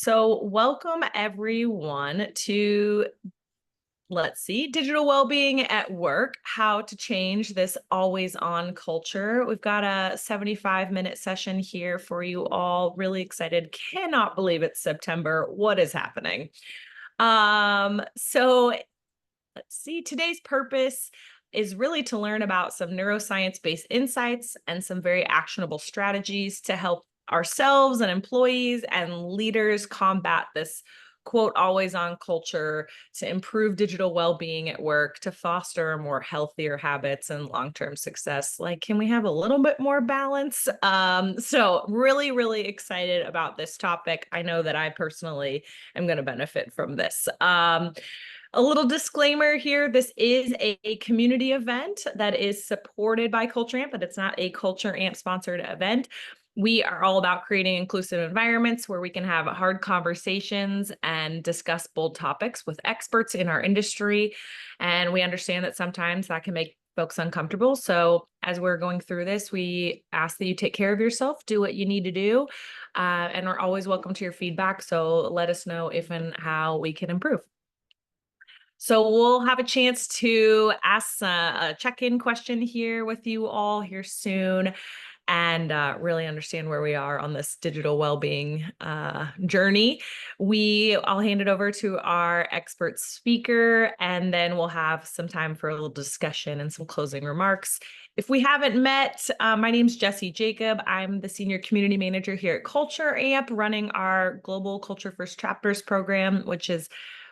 So welcome everyone to, digital well-being at work, how to change this always on culture. We've got a 75-minute session here for you all. Really excited. Cannot believe it's September. What is happening? So let's see, today's purpose is really to learn about some neuroscience-based insights and some very actionable strategies to help ourselves and employees and leaders combat this quote always on culture, to improve digital well-being at work, to foster more healthier habits and long-term success. Like, can we have a little bit more balance? So really excited about this topic. I know that I personally am going to benefit from this. A little disclaimer here, this is a community event that is supported by Culture Amp, but it's not a Culture Amp sponsored event. We are all about creating inclusive environments where we can have hard conversations and discuss bold topics with experts in our industry. And we understand that sometimes that can make folks uncomfortable. So as we're going through this, we ask that you take care of yourself, do what you need to do, and we're always welcome to your feedback. So let us know if and how we can improve. So we'll have a chance to ask a check-in question here with you all here soon, and really understand where we are on this digital well-being journey. I'll hand it over to our expert speaker, and then we'll have some time for a little discussion and some closing remarks. If we haven't met, my name's Jessie Jacob. I'm the Senior Community Manager here at Culture Amp, running our Global Culture First Chapters program, which is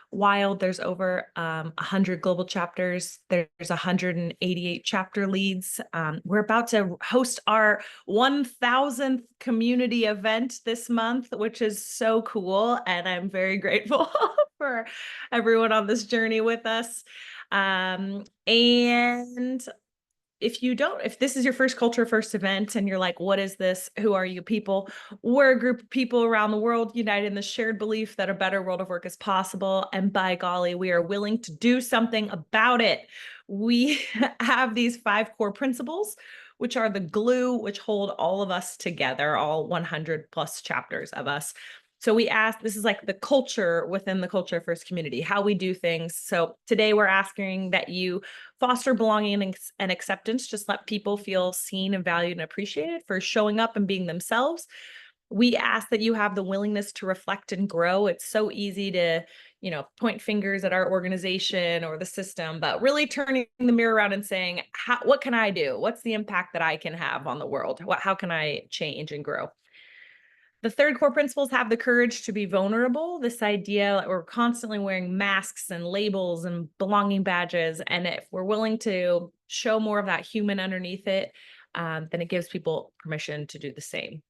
wild. There's over 100 global chapters. There's 188 chapter leads. We're about to host our 1000th community event this month, which is so cool. And I'm very grateful for everyone on this journey with us. And if this is your first Culture First event and you're like, what is this? Who are you people? We're a group of people around the world united in the shared belief that a better world of work is possible. And by golly, we are willing to do something about it. We have these 5 core principles, which are the glue which hold all of us together, all 100 plus chapters of us. So we asked, this is like the culture within the Culture First community, how we do things. So today we're asking that you foster belonging and acceptance. Just let people feel seen and valued and appreciated for showing up and being themselves. We ask that you have the willingness to reflect and grow. It's so easy to, point fingers at our organization or the system, but really turning the mirror around and saying, what can I do? What's the impact that I can have on the world? How can I change and grow? The 3rd core principles have the courage to be vulnerable. This idea that we're constantly wearing masks and labels and belonging badges. And if we're willing to show more of that human underneath it, then it gives people permission to do the same.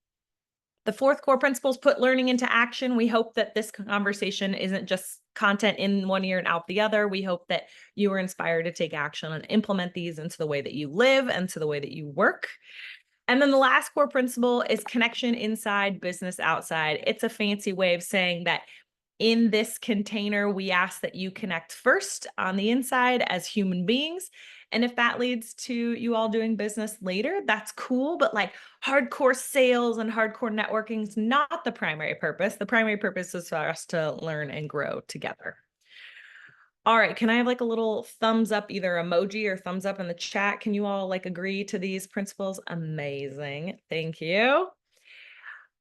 The 4th core principles put learning into action. We hope that this conversation isn't just content in one ear and out the other. We hope that you are inspired to take action and implement these into the way that you live and to the way that you work. And then the last core principle is connection inside, business outside. It's a fancy way of saying that in this container, we ask that you connect first on the inside as human beings. And if that leads to you all doing business later, that's cool. But like hardcore sales and hardcore networking is not the primary purpose. The primary purpose is for us to learn and grow together. All right, can I have like a little thumbs up, either emoji or thumbs up in the chat? Can you all like agree to these principles? Amazing. Thank you.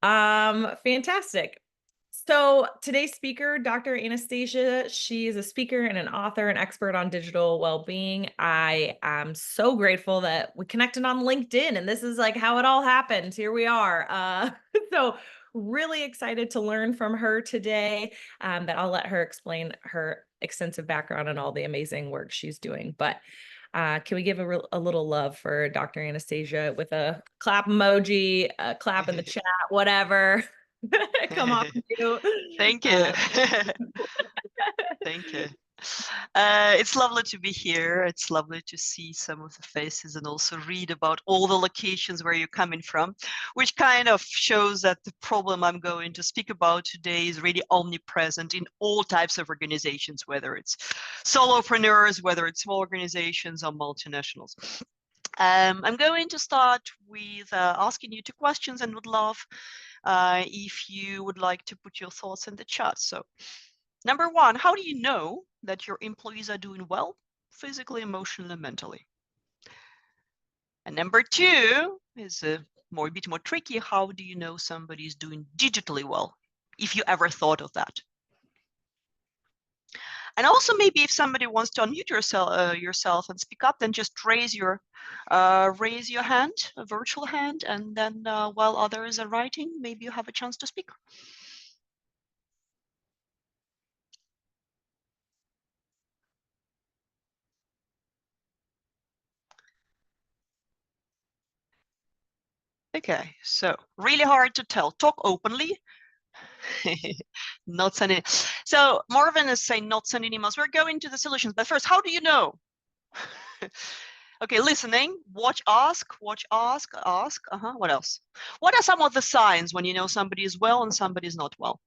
Fantastic. So today's speaker, Dr. Anastasia, she is a speaker and an author and expert on digital well-being. I am so grateful that we connected on LinkedIn, and this is like how it all happened. Here we are. So really excited to learn from her today, that I'll let her explain her extensive background and all the amazing work she's doing. But can we give a little love for Dr. Anastasia with a clap emoji, a clap in the chat, whatever. Come on, you. Thank you. Thank you. It's lovely to be here. It's lovely to see some of the faces and also read about all the locations where you're coming from, which kind of shows that the problem I'm going to speak about today is really omnipresent in all types of organizations, whether it's solopreneurs, whether it's small organizations or multinationals. I'm going to start with asking you 2 questions and would love if you would like to put your thoughts in the chat. So number one, how do you know that your employees are doing well, physically, emotionally, and mentally? And number two is a bit more tricky. How do you know somebody is doing digitally well, if you ever thought of that? And also, maybe if somebody wants to unmute yourself and speak up, then just raise your hand, a virtual hand, and then while others are writing, maybe you have a chance to speak. Okay, so really hard to tell. Talk openly. Not sending. So Marvin is saying not sending emails. We're going to the solutions, but first, how do you know? Okay, listening, watch, ask. What else? What are some of the signs when you know somebody is well and somebody is not well?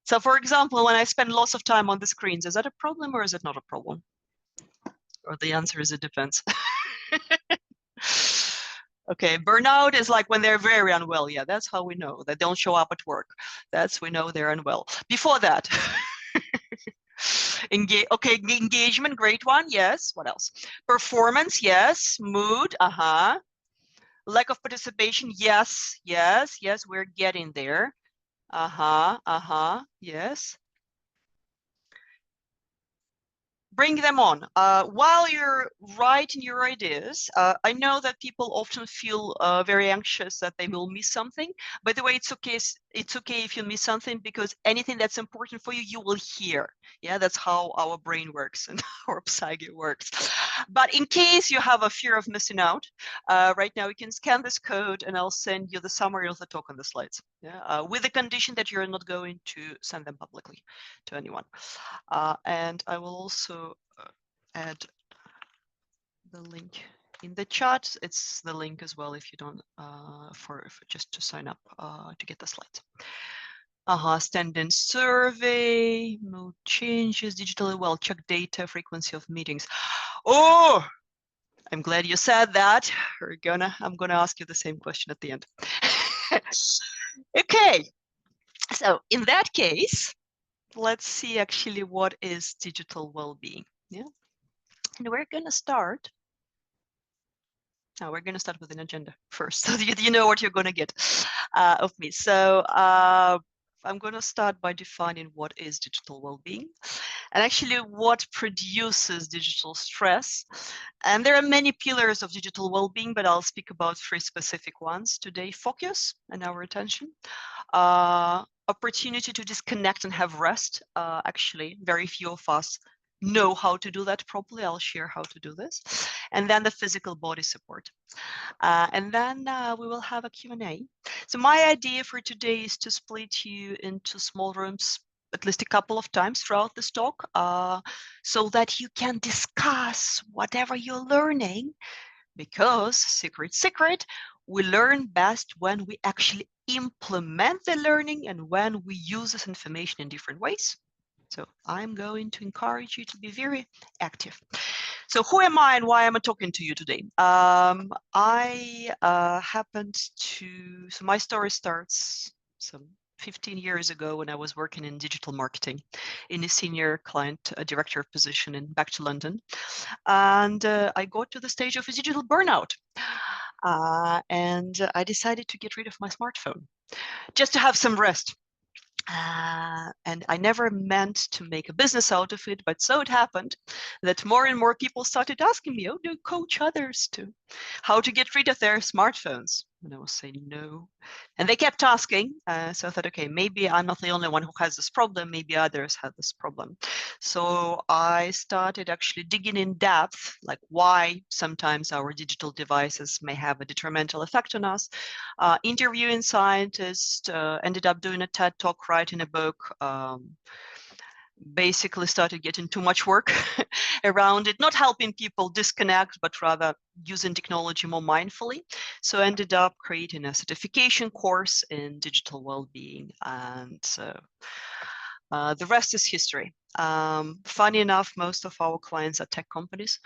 So for example, when I spend lots of time on the screens, is that a problem or is it not a problem? Or the answer is it depends. Okay, burnout is like when they're very unwell. Yeah, that's how we know. They don't show up at work. That's we know they're unwell. Before that, engagement, great one. Yes. What else? Performance, yes. Mood, Lack of participation, yes. We're getting there. Yes. Bring them on. While you're writing your ideas, I know that people often feel very anxious that they will miss something. By the way, it's okay if you miss something, because anything that's important for you, you will hear. Yeah, that's how our brain works and our psyche works. But in case you have a fear of missing out, right now you can scan this code and I'll send you the summary of the talk on the slides. Yeah, with the condition that you're not going to send them publicly to anyone. And I will also add the link in the chat. It's the link as well if you don't, for just to sign up to get the slides. Stand-in survey, mood changes, digitally well, check data, frequency of meetings. Oh, I'm glad you said that. I'm gonna ask you the same question at the end. Okay, so in that case, let's see actually what is digital well-being. Yeah, and we're gonna start. Now we're gonna start with an agenda first, so you know what you're gonna get of me. So I'm gonna start by defining what is digital well-being, and actually what produces digital stress. And there are many pillars of digital well-being, but I'll speak about 3 specific ones today: focus and our attention. Opportunity to disconnect and have rest. Actually, very few of us know how to do that properly. I'll share how to do this. And then the physical body support. And then we will have a Q&A. So my idea for today is to split you into small rooms at least a couple of times throughout this talk, so that you can discuss whatever you're learning, because secret, we learn best when we actually implement the learning and when we use this information in different ways. So I'm going to encourage you to be very active. So who am I and why am I talking to you today? I happened to, so my story starts some 15 years ago when I was working in digital marketing in a senior client director position back to London. And I got to the stage of a digital burnout. And I decided to get rid of my smartphone just to have some rest. And I never meant to make a business out of it, but so it happened that more and more people started asking me, oh, do you coach others to how to get rid of their smartphones? And I was saying no. And they kept asking. So I thought, okay, maybe I'm not the only one who has this problem. Maybe others have this problem. So I started actually digging in depth, like why sometimes our digital devices may have a detrimental effect on us. Interviewing scientists, ended up doing a TED Talk, writing a book, basically started getting too much work around it, not helping people disconnect, but rather using technology more mindfully. So I ended up creating a certification course in digital well-being, and the rest is history. Funny enough, most of our clients are tech companies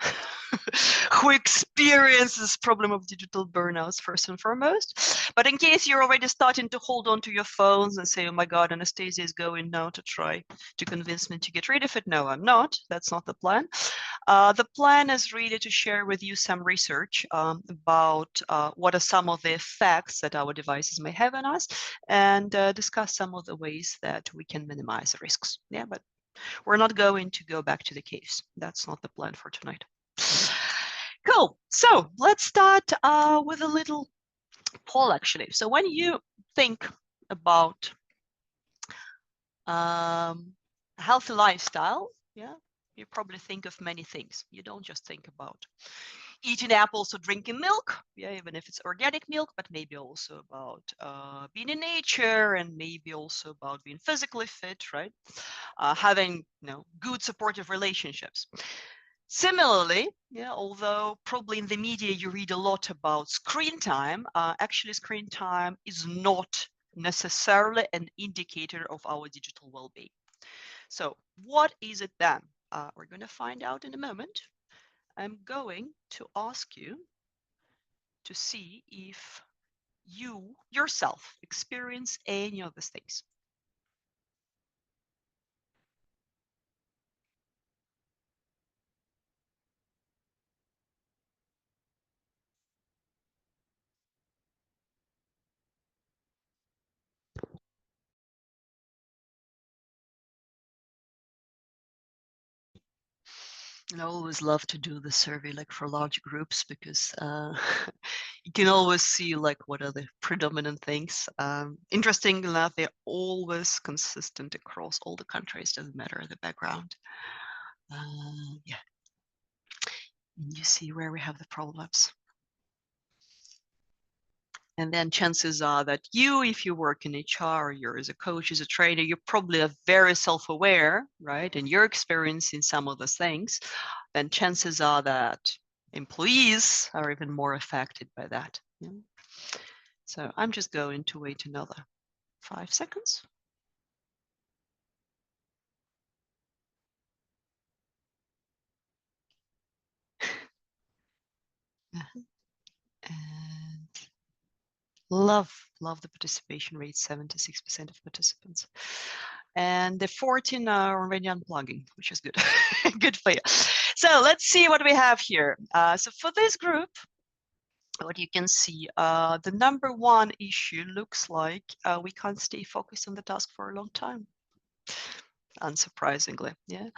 who experience this problem of digital burnouts first and foremost. But in case you're already starting to hold on to your phones and say, oh my God, Anastasia is going now to try to convince me to get rid of it. No, I'm not. That's not the plan. The plan is really to share with you some research about what are some of the effects that our devices may have on us, and discuss some of the ways that we can minimize the risks. Yeah, but we're not going to go back to the caves. That's not the plan for tonight. Cool. So let's start with a little poll, actually. So when you think about a healthy lifestyle, yeah, you probably think of many things. You don't just think about eating apples or drinking milk, yeah, even if it's organic milk, but maybe also about being in nature, and maybe also about being physically fit, right? Having, good supportive relationships. Similarly, yeah, although probably in the media you read a lot about screen time, actually screen time is not necessarily an indicator of our digital well-being. So what is it then? We're going to find out in a moment. I'm going to ask you to see if you yourself experience any of these things. I always love to do the survey like for large groups, because you can always see like what are the predominant things. Interesting enough, they're always consistent across all the countries, doesn't matter the background. Yeah, and you see where we have the problems. And then chances are that you, if you work in HR, or you're as a coach, as a trainer, you're probably very self-aware, right? And you're experiencing some of those things. Then chances are that employees are even more affected by that. Yeah? So I'm just going to wait another 5 seconds. And love the participation rate, 76% of participants. And the 14 are already unplugging, which is good. Good for you. So let's see what we have here. So for this group, what you can see, the number one issue looks like we can't stay focused on the task for a long time. Unsurprisingly, yeah.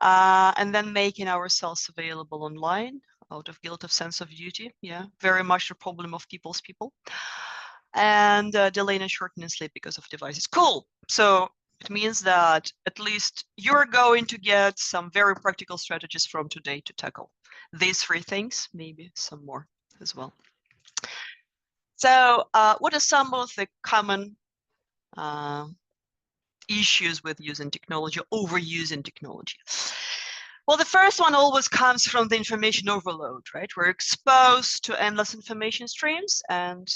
And then making ourselves available online out of guilt of sense of duty, yeah, very much the problem of people's people. And delaying and shortening sleep because of devices. Cool. So it means that at least you're going to get some very practical strategies from today to tackle these 3 things, maybe some more as well. So what are some of the common issues with using technology, overusing technology? Well, the first one always comes from the information overload, right? We're exposed to endless information streams, and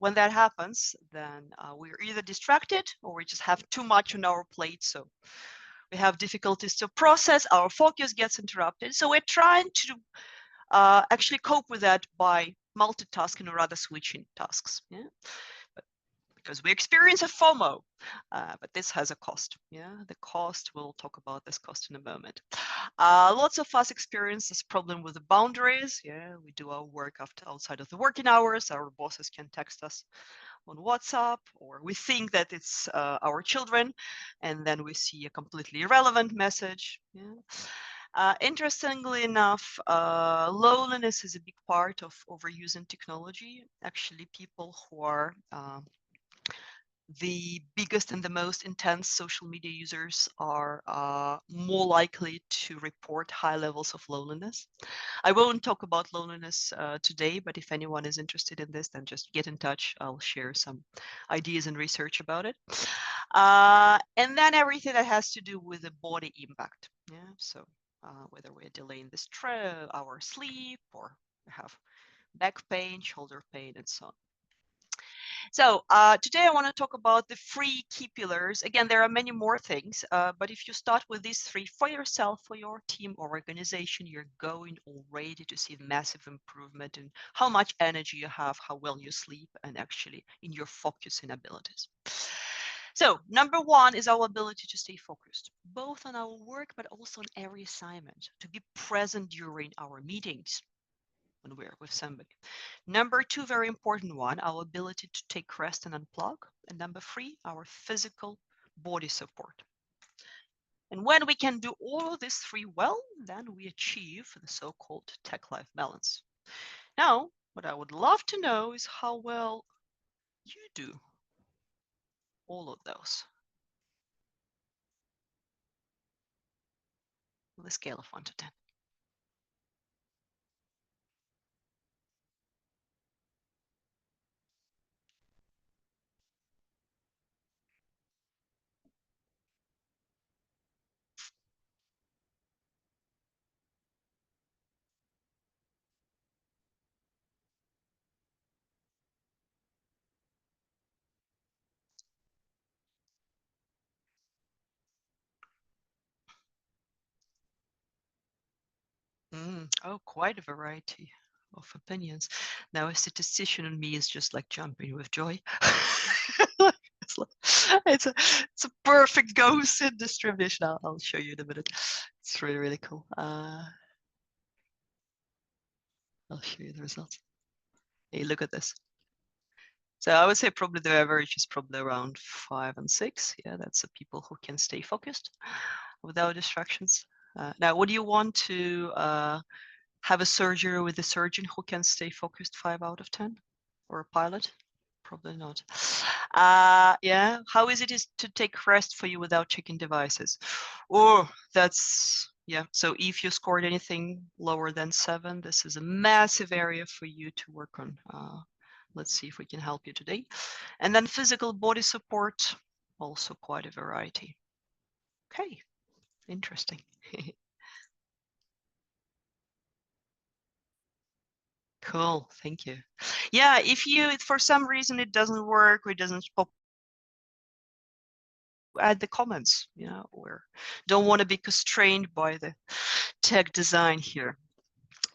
when that happens, then we're either distracted or we just have too much on our plate, so we have difficulties to process, our focus gets interrupted. So we're trying to actually cope with that by multitasking or rather switching tasks. Yeah? Because we experience a FOMO, but this has a cost. Yeah, the cost, we'll talk about this cost in a moment. Lots of us experience this problem with the boundaries. Yeah, we do our work outside of the working hours. Our bosses can text us on WhatsApp, or we think that it's our children, and then we see a completely irrelevant message. Yeah. Interestingly enough, loneliness is a big part of overusing technology. Actually, people who are the biggest and the most intense social media users are more likely to report high levels of loneliness. I won't talk about loneliness today, but if anyone is interested in this, then just get in touch. I'll share some ideas and research about it. And then everything that has to do with the body impact. Yeah, so whether we're delaying our sleep, or have back pain, shoulder pain, and so on. So today I want to talk about the 3 key pillars. Again, there are many more things, but if you start with these 3 for yourself, for your team or organization, you're going already to see massive improvement in how much energy you have, how well you sleep, and actually in your focusing abilities. So number 1 is our ability to stay focused, both on our work, but also on every assignment, to be present during our meetings when we're with somebody. Number 2, very important one, our ability to take rest and unplug. And number 3, our physical body support. And when we can do all of these 3 well, then we achieve the so-called tech-life balance. Now, what I would love to know is how well you do all of those on a scale of 1 to 10. Oh, quite a variety of opinions. Now, a statistician in me is just like jumping with joy. It's a perfect Gaussian distribution. I'll show you in a minute. It's really, really cool. I'll show you the results. Hey, look at this. So I would say probably the average is probably around 5 and 6. Yeah, that's the people who can stay focused without distractions. Now, would you want to have a surgery with a surgeon who can stay focused 5 out of 10, or a pilot? Probably not. Yeah, how easy it is to take rest for you without checking devices? Oh, that's, yeah. So if you scored anything lower than 7, this is a massive area for you to work on. Let's see if we can help you today. And then physical body support, also quite a variety. Okay, interesting. Cool, thank you. Yeah, if you, for some reason it doesn't work or it doesn't pop, add the comments, or don't want to be constrained by the tech design here.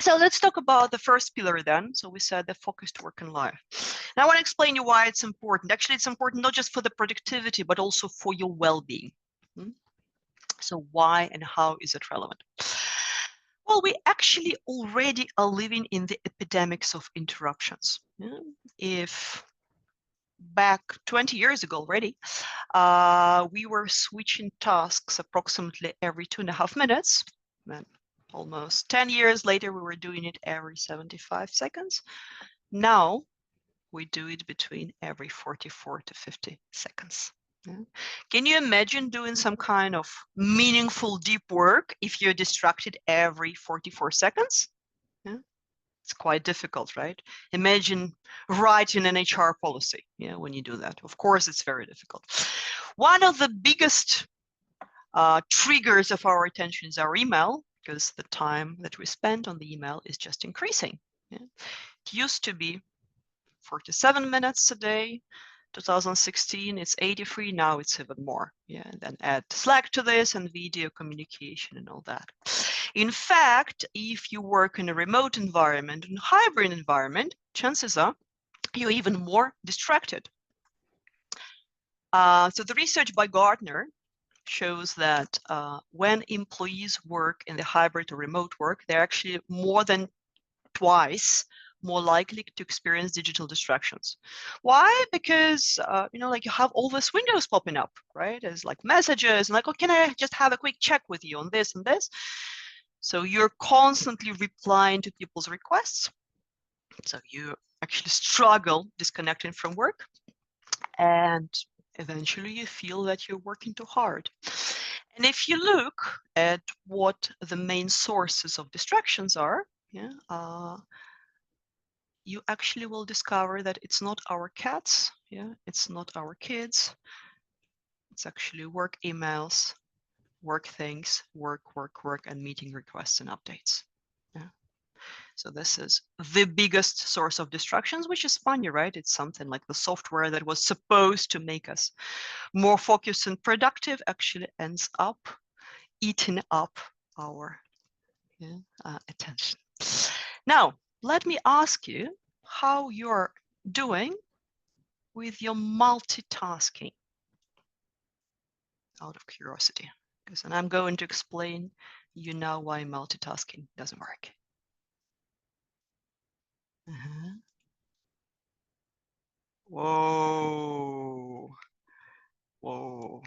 So let's talk about the first pillar then. So we said the focused work and life. Now I want to explain you why it's important. Actually, it's important not just for the productivity, but also for your well-being. So why and how is it relevant? Well, we actually already are living in the epidemics of interruptions. If back 20 years ago already, we were switching tasks approximately every 2.5 minutes. Then almost 10 years later, we were doing it every 75 seconds. Now we do it between every 44 to 50 seconds. Can you imagine doing some kind of meaningful deep work if you're distracted every 44 seconds? It's quite difficult, right? Imagine writing an HR policy, when you do that. Of course, it's very difficult. One of the biggest triggers of our attention is our email, because the time that we spend on the email is just increasing. It used to be 47 minutes a day. 2016, it's 83. Now it's even more. And then add Slack to this and video communication and all that. In fact, if you work in a remote environment, in a hybrid environment, chances are you're even more distracted. So the research by Gartner shows that when employees work in the hybrid or remote work, they're actually more than twice more likely to experience digital distractions. Why? Because like you have all these windows popping up, right? As like messages, and like, oh, can I just have a quick check with you on this and this? So you're constantly replying to people's requests. So you actually struggle disconnecting from work, and eventually you feel that you're working too hard. And if you look at what the main sources of distractions are, you actually will discover that it's not our cats, it's not our kids, it's actually work emails, work things, work, and meeting requests and updates. So this is the biggest source of distractions, which is funny, right? It's something like the software that was supposed to make us more focused and productive actually ends up eating up our attention. Now, let me ask you how you're doing with your multitasking, out of curiosity, and I'm going to explain you now why multitasking doesn't work. Whoa. Whoa.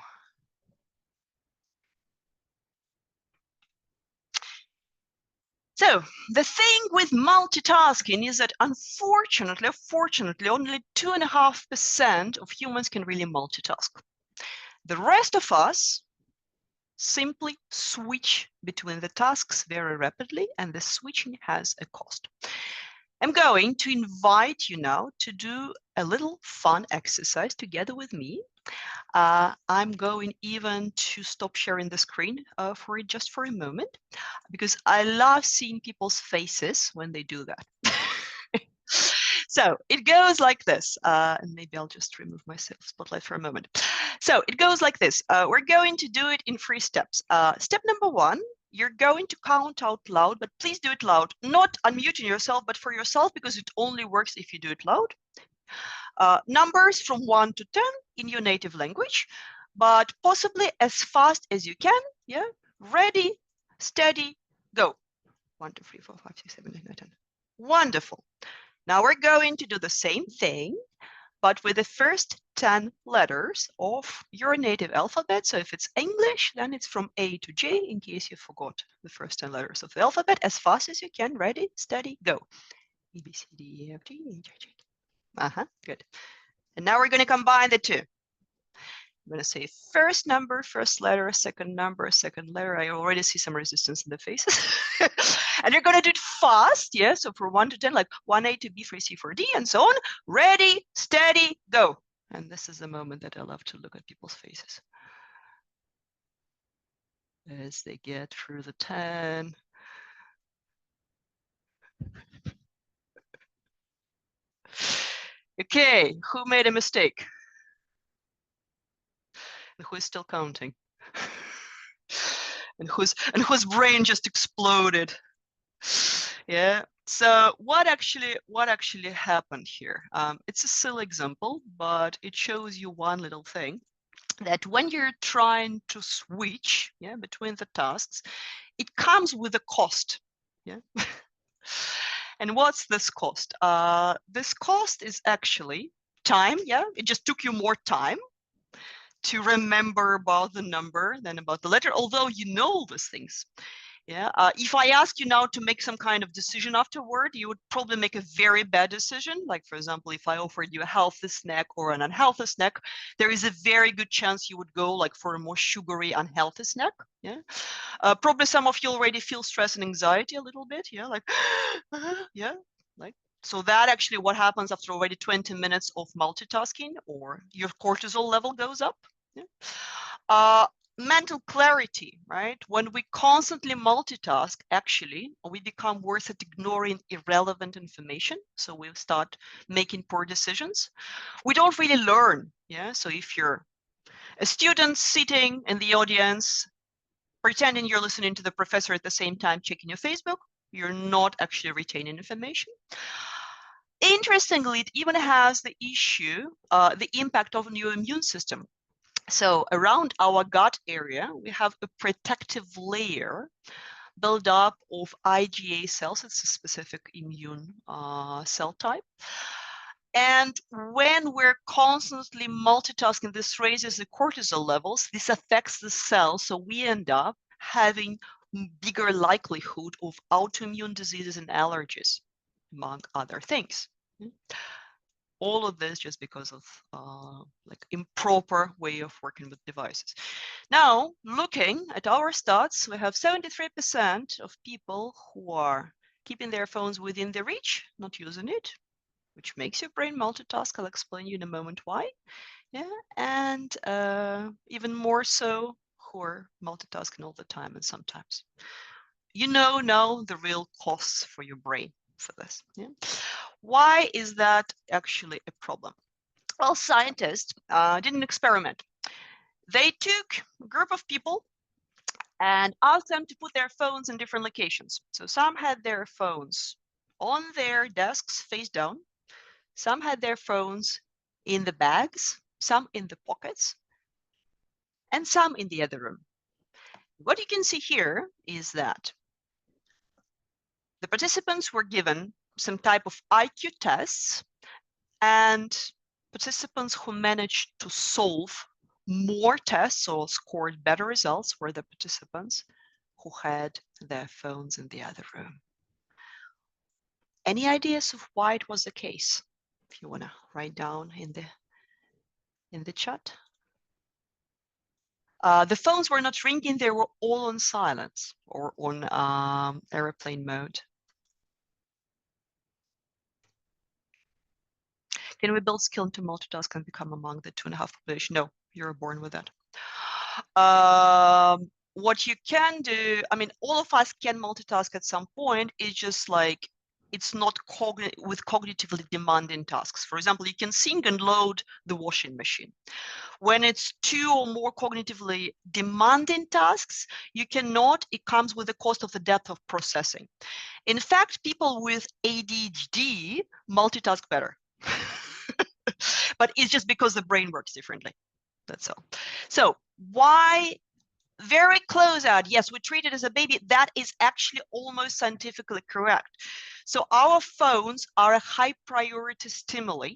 So the thing with multitasking is that unfortunately, fortunately, only 2.5% of humans can really multitask. The rest of us simply switch between the tasks very rapidly, and the switching has a cost. I'm going to invite you now to do a little fun exercise together with me. I'm going even to stop sharing the screen for just a moment, because I love seeing people's faces when they do that. So it goes like this, and maybe I'll just remove my spotlight for a moment. So it goes like this. We're going to do it in 3 steps. Step number 1, you're going to count out loud, but please do it loud, not unmuting yourself, but for yourself, because it only works if you do it loud. Numbers from 1 to 10 in your native language, but possibly as fast as you can. Yeah, ready, steady, go. 1, 2, 3, 4, 5, 6, 7, 8, 9, 10. Wonderful. Now we're going to do the same thing, but with the first 10 letters of your native alphabet. So if it's English, then it's from A to J, in case you forgot the first 10 letters of the alphabet, as fast as you can. Ready, steady, go. A, B, C, D, E, F, G, H, I, J. Good. And now we're going to combine the 2. I'm going to say first number, first letter, second number, second letter. I already see some resistance in the faces. And you're going to do it fast. Yeah. So for 1 to 10, like 1A to B, 3C, 4D, and so on. Ready, steady, go. And this is the moment that I love to look at people's faces as they get through the 10. Okay, who made a mistake? And who is still counting? and whose brain just exploded? Yeah. So what actually happened here? It's a silly example, but it shows you one little thing, that when you're trying to switch, yeah, between the tasks, it comes with a cost. Yeah. And what's this cost? This cost is actually time. Yeah. It just took you more time to remember about the number than about the letter, although you know these things. Yeah. If I ask you now to make some kind of decision afterward, you would probably make a very bad decision. Like, for example, if I offered you a healthy snack or an unhealthy snack, there is a very good chance you would go like for a more sugary, unhealthy snack. Yeah. Probably some of you already feel stress and anxiety a little bit. Yeah. Like, yeah. Like, so that actually what happens after already 20 minutes of multitasking, or your cortisol level goes up. Yeah. Mental clarity, right? When we constantly multitask, actually, we become worse at ignoring irrelevant information. So we start making poor decisions. We don't really learn. Yeah. So if you're a student sitting in the audience, pretending you're listening to the professor at the same time checking your Facebook, you're not actually retaining information. Interestingly, it even has the issue, the impact of your immune system. So around our gut area, we have a protective layer built up of IgA cells. It's a specific immune cell type. And when we're constantly multitasking, this raises the cortisol levels. This affects the cells. So we end up having bigger likelihood of autoimmune diseases and allergies, among other things. All of this just because of like improper way of working with devices. Now, looking at our stats, we have 73% of people who are keeping their phones within their reach, not using it, which makes your brain multitask. I'll explain you in a moment why. Yeah, and even more so who are multitasking all the time and sometimes. You know now the real costs for your brain. for this. Yeah. Why is that actually a problem? Well, scientists did an experiment. They took a group of people and asked them to put their phones in different locations. So some had their phones on their desks face down. Some had their phones in the bags, some in the pockets, and some in the other room. What you can see here is that the participants were given some type of IQ tests, and participants who managed to solve more tests or scored better results were the participants who had their phones in the other room. Any ideas of why it was the case? If you want to write down in the chat. The phones were not ringing, they were all on silence or on airplane mode. Can we build skill into multitask and become among the 2.5 population? No, you're born with that. What you can do, I mean, all of us can multitask at some point. It's just like, it's not with cognitively demanding tasks. For example, you can sync and load the washing machine. When it's 2 or more cognitively demanding tasks, you cannot. It comes with the cost of the depth of processing. In fact, people with ADHD multitask better. But it's just because the brain works differently. That's all. So why? Very close out. Yes, we treat it as a baby. That is actually almost scientifically correct. So our phones are a high priority stimuli.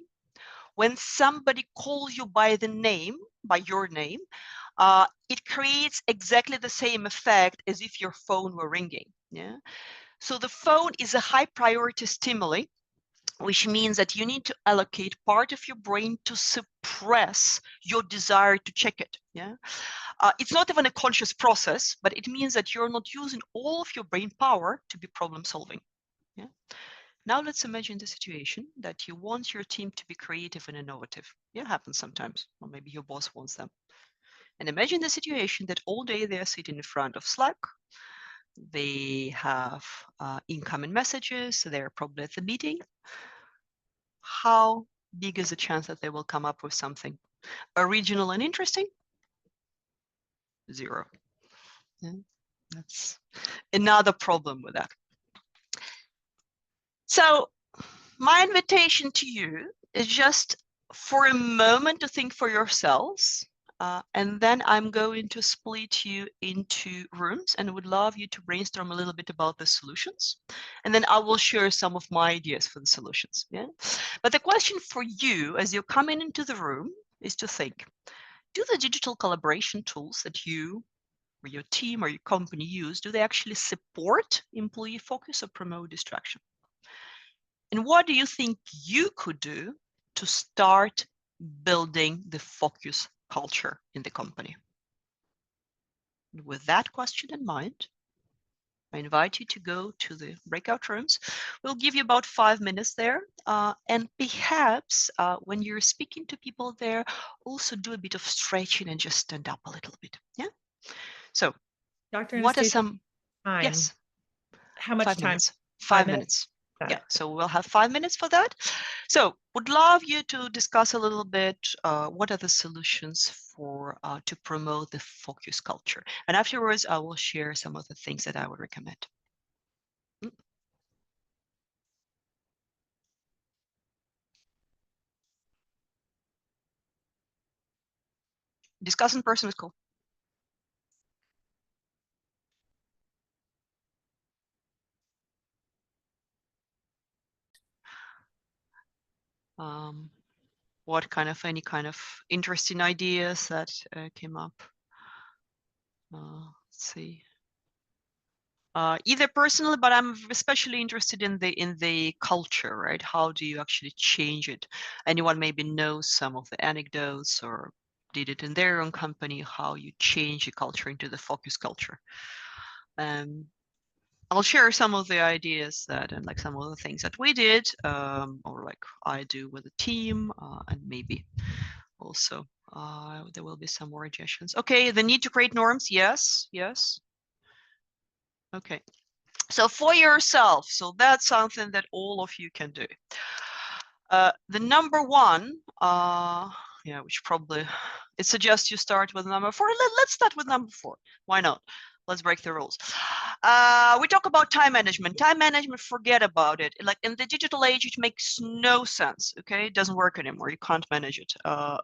When somebody calls you by the name, by your name, it creates exactly the same effect as if your phone were ringing. Yeah. So the phone is a high priority stimuli, which means that you need to allocate part of your brain to suppress your desire to check it. Yeah. It's not even a conscious process, but it means that you're not using all of your brain power to be problem solving. Yeah. Now let's imagine the situation that you want your team to be creative and innovative. Yeah, it happens sometimes, or maybe your boss wants them. And imagine the situation that all day they're sitting in front of Slack. They have incoming messages, so they're probably at the meeting. How big is the chance that they will come up with something original and interesting? 0. Yeah, that's another problem with that. So my invitation to you is just for a moment to think for yourselves, and then I'm going to split you into rooms and would love you to brainstorm a little bit about the solutions. And then I will share some of my ideas for the solutions. Yeah. But the question for you as you're coming into the room is to think, do the digital collaboration tools that you or your team or your company use, do they actually support employee focus or promote distraction? And what do you think you could do to start building the focus culture in the company? And with that question in mind, I invite you to go to the breakout rooms. We'll give you about 5 minutes there. And perhaps when you're speaking to people there, also do a bit of stretching and just stand up a little bit. Yeah. So Dr. what are Anastasia, some, time. yes. How much 5 time? minutes. 5 minutes. Yeah, so we'll have 5 minutes for that. So would love you to discuss a little bit what are the solutions for to promote the focus culture. And afterwards, I will share some of the things that I would recommend. Discuss in person is cool. What kind of, any kind of interesting ideas that came up? Let's see. Either personally, but I'm especially interested in the culture, right? How do you actually change it? Anyone maybe knows some of the anecdotes or did it in their own company, how you change the culture into the focus culture. I'll share some of the ideas that and like some of the things that we did or like I do with the team and maybe also there will be some more suggestions. Okay, the need to create norms. Yes, yes. Okay. So for yourself, so that's something that all of you can do. The number one, which probably, it suggests you start with number 4. Let's start with number 4. Why not? Let's break the rules. We talk about time management. Time management, forget about it. Like in the digital age, it makes no sense, okay? It doesn't work anymore. You can't manage it.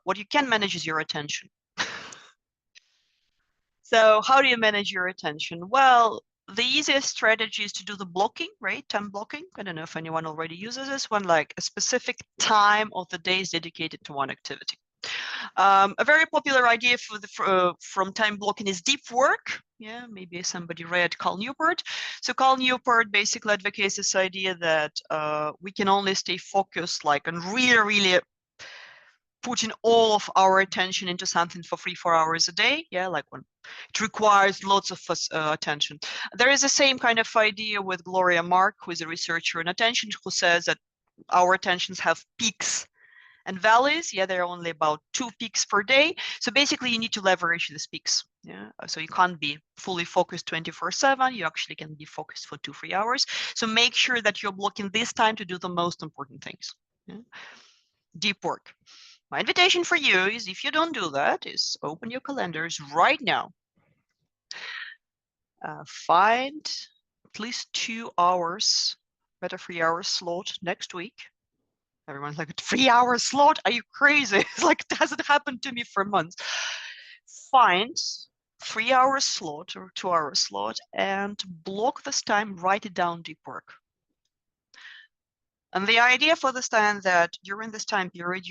What you can manage is your attention. So how do you manage your attention? Well, the easiest strategy is to do the blocking, right? Time blocking. I don't know if anyone already uses this one, like a specific time of the day is dedicated to one activity. A very popular idea from time blocking is deep work. Yeah, maybe somebody read Cal Newport. So Cal Newport basically advocates this idea that we can only stay focused, like, and really putting all of our attention into something for 3-4 hours a day. Yeah, like when it requires lots of attention. There is the same kind of idea with Gloria Mark, who is a researcher in attention, who says that our attentions have peaks and valleys. Yeah, there are only about 2 peaks per day. So basically you need to leverage these peaks. Yeah, so you can't be fully focused 24/7. You actually can be focused for 2-3 hours. So make sure that you're blocking this time to do the most important things. Yeah? Deep work. My invitation for you is, if you don't do that, is open your calendars right now. Find at least 2 hours, better 3-hour slot next week. Everyone's like, a 3-hour slot? Are you crazy? It's like, it hasn't happened to me for months. Find 3-hour slot or 2-hour slot and block this time, write it down, deep work. And the idea for this time that during this time period,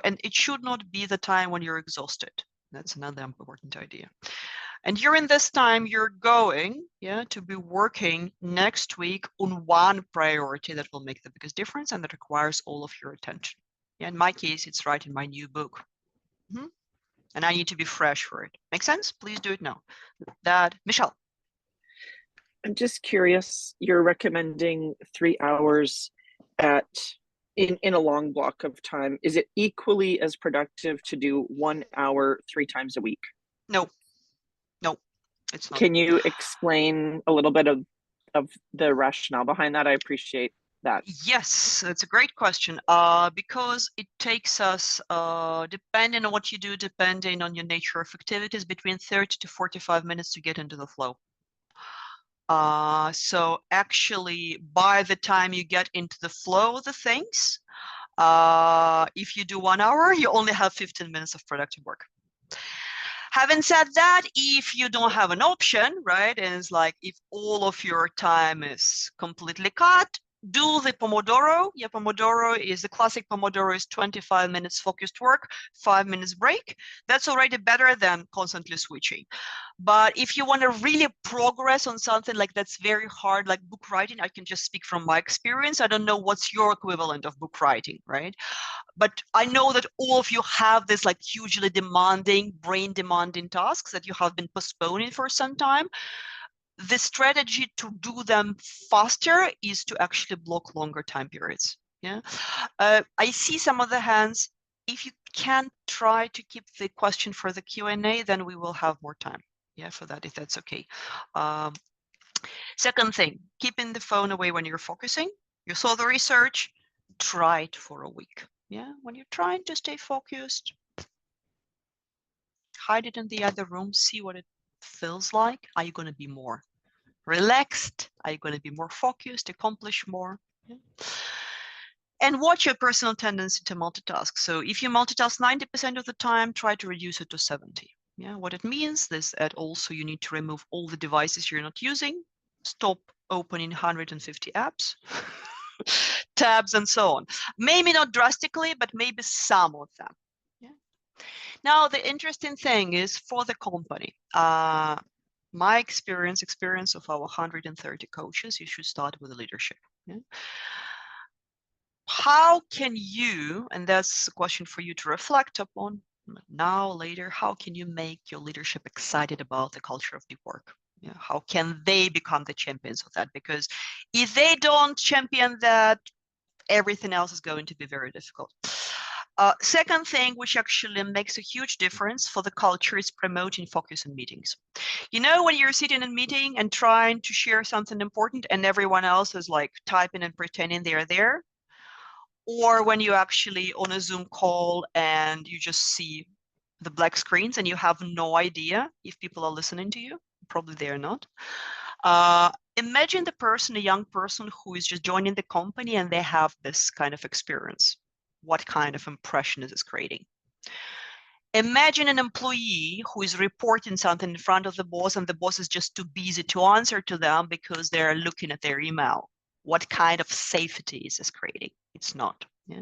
and it should not be the time when you're exhausted. That's another important idea. And during this time, you're going to be working next week on one priority that will make the biggest difference and that requires all of your attention. Yeah, in my case, it's writing my new book. And I need to be fresh for it. Make sense? Please do it now. Michelle. I'm just curious, you're recommending 3 hours in a long block of time. Is it equally as productive to do 1 hour 3 times a week? No, it's not. Can you explain a little bit of the rationale behind that? I appreciate that. Yes, it's a great question. Because it takes us, depending on what you do, depending on your nature of activities, between 30 to 45 minutes to get into the flow. So actually, by the time you get into the flow of the things, if you do 1 hour, you only have 15 minutes of productive work. Having said that, if you don't have an option, right, and it's like if all of your time is completely cut, do the Pomodoro. Yeah, Pomodoro is the classic Pomodoro is 25 minutes focused work, 5 minutes break. That's already better than constantly switching. But if you want to really progress on something like that's very hard, like book writing, I can just speak from my experience. I don't know what's your equivalent of book writing, right? But I know that all of you have this like hugely demanding, brain demanding tasks that you have been postponing for some time. The strategy to do them faster is to actually block longer time periods. Yeah, I see some of the hands. If you can try to keep the question for the Q&A, then we will have more time. Yeah, for that, if that's okay. Second thing, keeping the phone away when you're focusing. You saw the research, try it for a week. Yeah, when you're trying to stay focused, hide it in the other room, see what it feels like. Are you going to be more relaxed? Are you going to be more focused, accomplish more? Yeah. And watch your personal tendency to multitask. So if you multitask 90% of the time, try to reduce it to 70. Yeah, what it means is that also you need to remove all the devices you're not using, stop opening 150 apps, tabs, and so on. Maybe not drastically, but maybe some of them. Yeah. Now, the interesting thing is for the company, my experience of our 130 coaches, you should start with leadership. Yeah? How can you, and that's a question for you to reflect upon now, later, how can you make your leadership excited about the culture of deep work? You know, how can they become the champions of that? Because if they don't champion that, everything else is going to be very difficult. Second thing, which actually makes a huge difference for the culture, is promoting focus in meetings. You know, when you're sitting in a meeting and trying to share something important and everyone else is like typing and pretending they're there, or when you actually on a Zoom call and you just see the black screens and you have no idea if people are listening to you, probably they're not. Imagine the person, a young person who is just joining the company and they have this kind of experience. What kind of impression is this creating? Imagine an employee who is reporting something in front of the boss and the boss is just too busy to answer to them because they're looking at their email. What kind of safety is this creating? It's not. Yeah.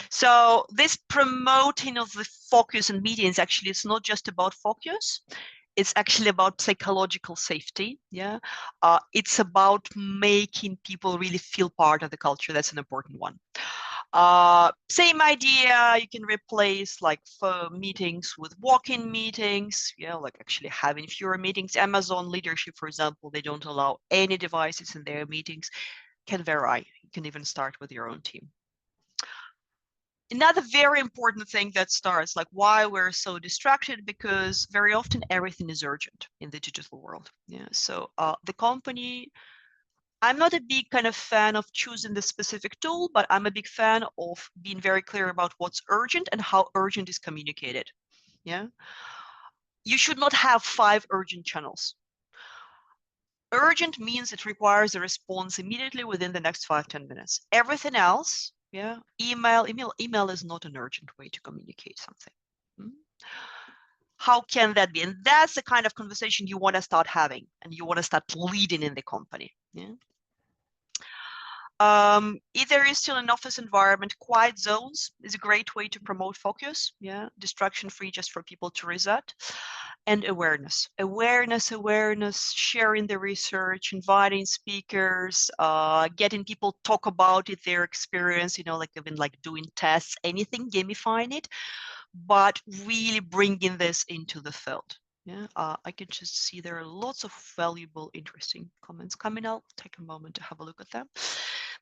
So this promoting of the focus in meetings, actually, it's not just about focus. It's actually about psychological safety. Yeah. It's about making people really feel part of the culture. That's an important one. Same idea, you can replace like for meetings with walk-in meetings, like actually having fewer meetings. Amazon leadership, for example, they don't allow any devices in their meetings. Can vary. You can even start with your own team. Another very important thing that starts, like why we're so distracted, because very often everything is urgent in the digital world. Yeah. So the company, I'm not a big kind of fan of choosing the specific tool, but I'm a big fan of being very clear about what's urgent and how urgent is communicated. Yeah. You should not have 5 urgent channels. Urgent means it requires a response immediately within the next 5-10 minutes. Everything else, yeah, email is not an urgent way to communicate something. How can that be? And that's the kind of conversation you want to start having and you want to start leading in the company. Yeah. If there is still an office environment, quiet zones is a great way to promote focus. Yeah, distraction free, just for people to reset. And awareness, sharing the research, inviting speakers, getting people talk about it, their experience, like even like doing tests, anything, gamifying it, but really bringing this into the field. Yeah, I can just see there are lots of valuable, interesting comments coming. I'll take a moment to have a look at them.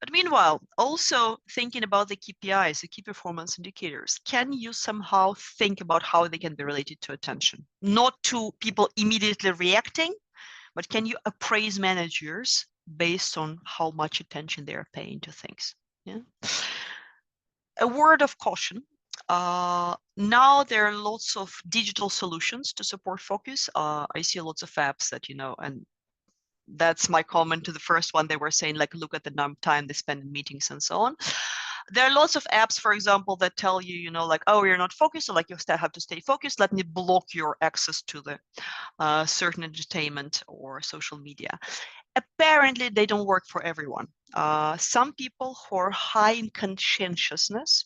But meanwhile, also thinking about the KPIs, the key performance indicators, can you somehow think about how they can be related to attention? Not to people immediately reacting, but can you appraise managers based on how much attention they're paying to things? Yeah. A word of caution. Now there are lots of digital solutions to support focus. I see lots of apps that, and that's my comment to the first one. They were saying like, look at the time they spend in meetings and so on. There are lots of apps, for example, that tell you, like, oh, you're not focused, so like you still have to stay focused. Let me block your access to the certain entertainment or social media. Apparently, they don't work for everyone. Some people who are high in conscientiousness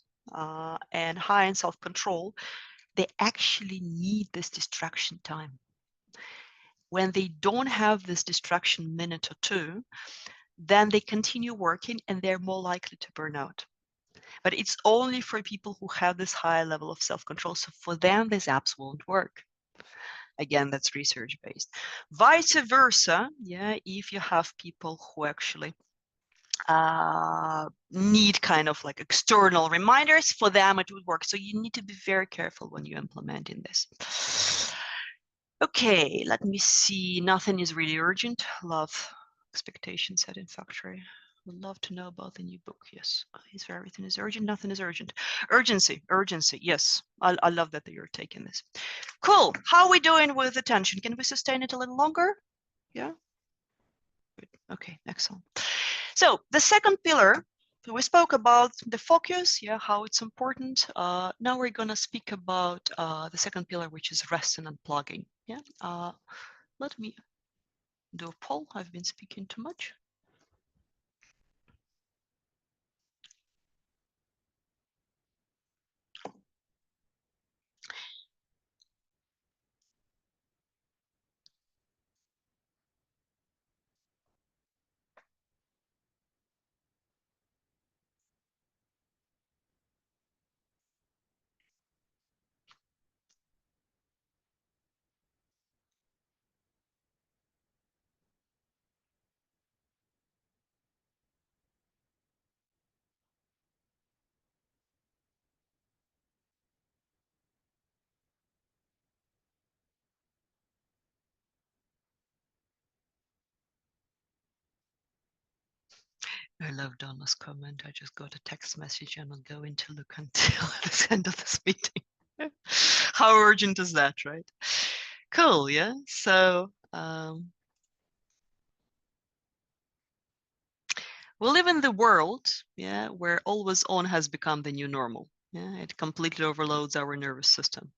and high in self-control, they actually need this distraction time. When they don't have this distraction minute or two, then they continue working and they're more likely to burn out. But it's only for people who have this high level of self-control. So for them, these apps won't work. Again, that's research-based. Vice versa, yeah, if you have people who actually need kind of like external reminders, for them it would work. So you need to be very careful when you're implementing this. Okay, let me see. Nothing is really urgent. Love expectation setting factory. Would love to know about the new book. Yes, is there everything is urgent? Nothing is urgent. Urgency. Yes, I love that you're taking this. Cool. How are we doing with attention? Can we sustain it a little longer? Yeah. Good. Okay, excellent. So the second pillar, we spoke about the focus, yeah, how it's important. Now we're going to speak about the second pillar, which is rest and unplugging. Yeah. Let me do a poll. I've been speaking too much. I love Donna's comment. I just got a text message and I'm going to look until the end of this meeting. How urgent is that, right? Cool, yeah. So we live in the world, yeah, where always on has become the new normal. Yeah, it completely overloads our nervous system.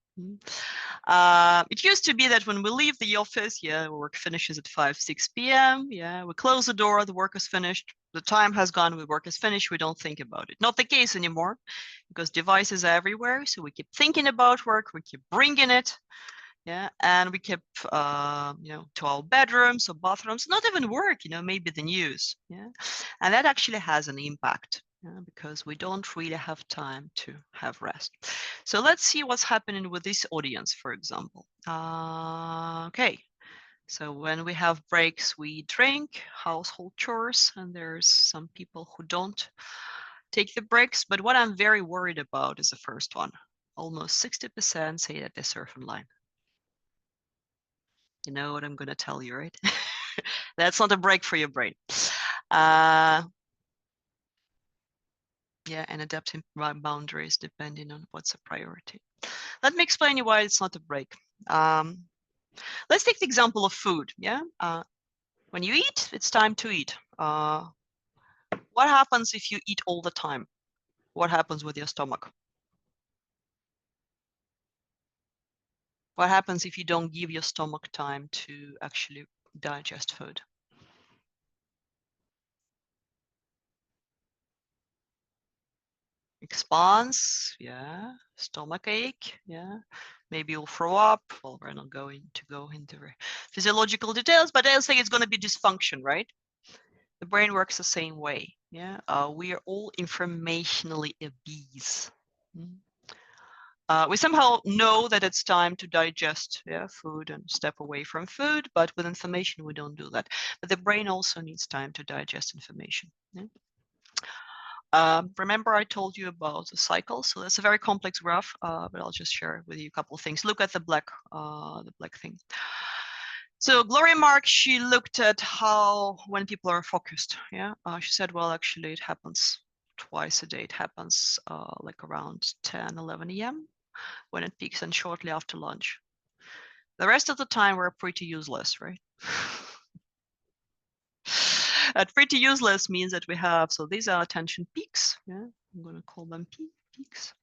It used to be that when we leave the office, yeah, work finishes at 5, 6 p.m. Yeah, we close the door, the work is finished, the time has gone, the work is finished, we don't think about it. Not the case anymore, because devices are everywhere. So we keep thinking about work, we keep bringing it, yeah, and we keep, to our bedrooms or bathrooms, not even work, maybe the news, yeah, and that actually has an impact. Yeah, because we don't really have time to have rest. So let's see what's happening with this audience, for example. Okay, so when we have breaks, we drink, household chores, and there's some people who don't take the breaks. But what I'm very worried about is the first one. Almost 60% say that they surf online. You know what I'm going to tell you, right? That's not a break for your brain. Yeah, and adapting boundaries depending on what's a priority. Let me explain you why it's not a break. Let's take the example of food. Yeah, when you eat, it's time to eat. What happens if you eat all the time? What happens with your stomach? What happens if you don't give your stomach time to actually digest food? Expands, yeah, stomach ache, yeah, maybe you'll throw up. Well, we're not going to go into physiological details, but I'll say it's going to be dysfunction, right? The brain works the same way, yeah. We are all informationally obese. We somehow know that it's time to digest, yeah, food and step away from food, but with information we don't do that. But the brain also needs time to digest information. Yeah? Remember I told you about the cycle, so that's a very complex graph, but I'll just share with you a couple of things. Look at the black thing. So Gloria Mark, she looked at how when people are focused, yeah, she said, well, actually it happens twice a day. It happens like around 10, 11 a.m. when it peaks and shortly after lunch. The rest of the time we're pretty useless, right? Pretty useless means that we have, so these are attention peaks, yeah, I'm going to call them peaks.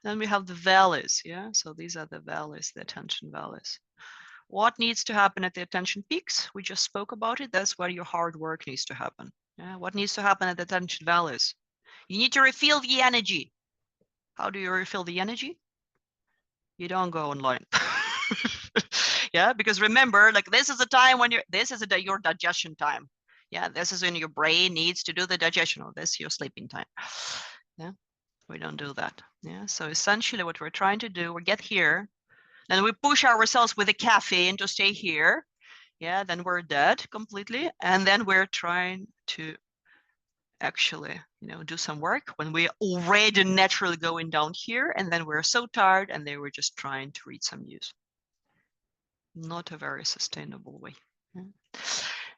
Then we have the valleys, yeah, so these are the valleys, the attention valleys. What needs to happen at the attention peaks? We just spoke about it. That's where your hard work needs to happen. Yeah, what needs to happen at the attention valleys? You need to refill the energy. How do you refill the energy? You don't go online. Yeah, because remember, like this is the time when your digestion time. Yeah, this is when your brain needs to do the digestion. Or this is your sleeping time. Yeah, we don't do that. Yeah, so essentially what we're trying to do, we get here, then we push ourselves with the caffeine to stay here. Yeah, then we're dead completely. And then we're trying to actually, do some work when we're already naturally going down here. And then we're so tired and they were just trying to read some news. Not a very sustainable way. Yeah.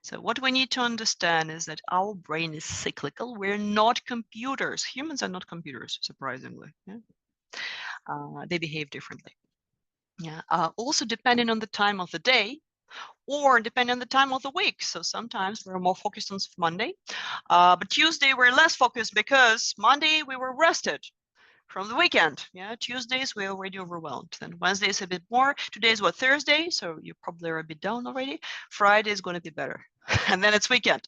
So what we need to understand is that our brain is cyclical. We're not computers. Humans are not computers, surprisingly. Yeah? They behave differently. Yeah. Also, depending on the time of the day, or depending on the time of the week. So sometimes we're more focused on Monday, but Tuesday we're less focused because Monday we were rested from the weekend. Yeah, Tuesdays we're already overwhelmed. Then Wednesday is a bit more. Today is what, Thursday? So you probably are a bit down already. Friday is going to be better. And then it's weekend.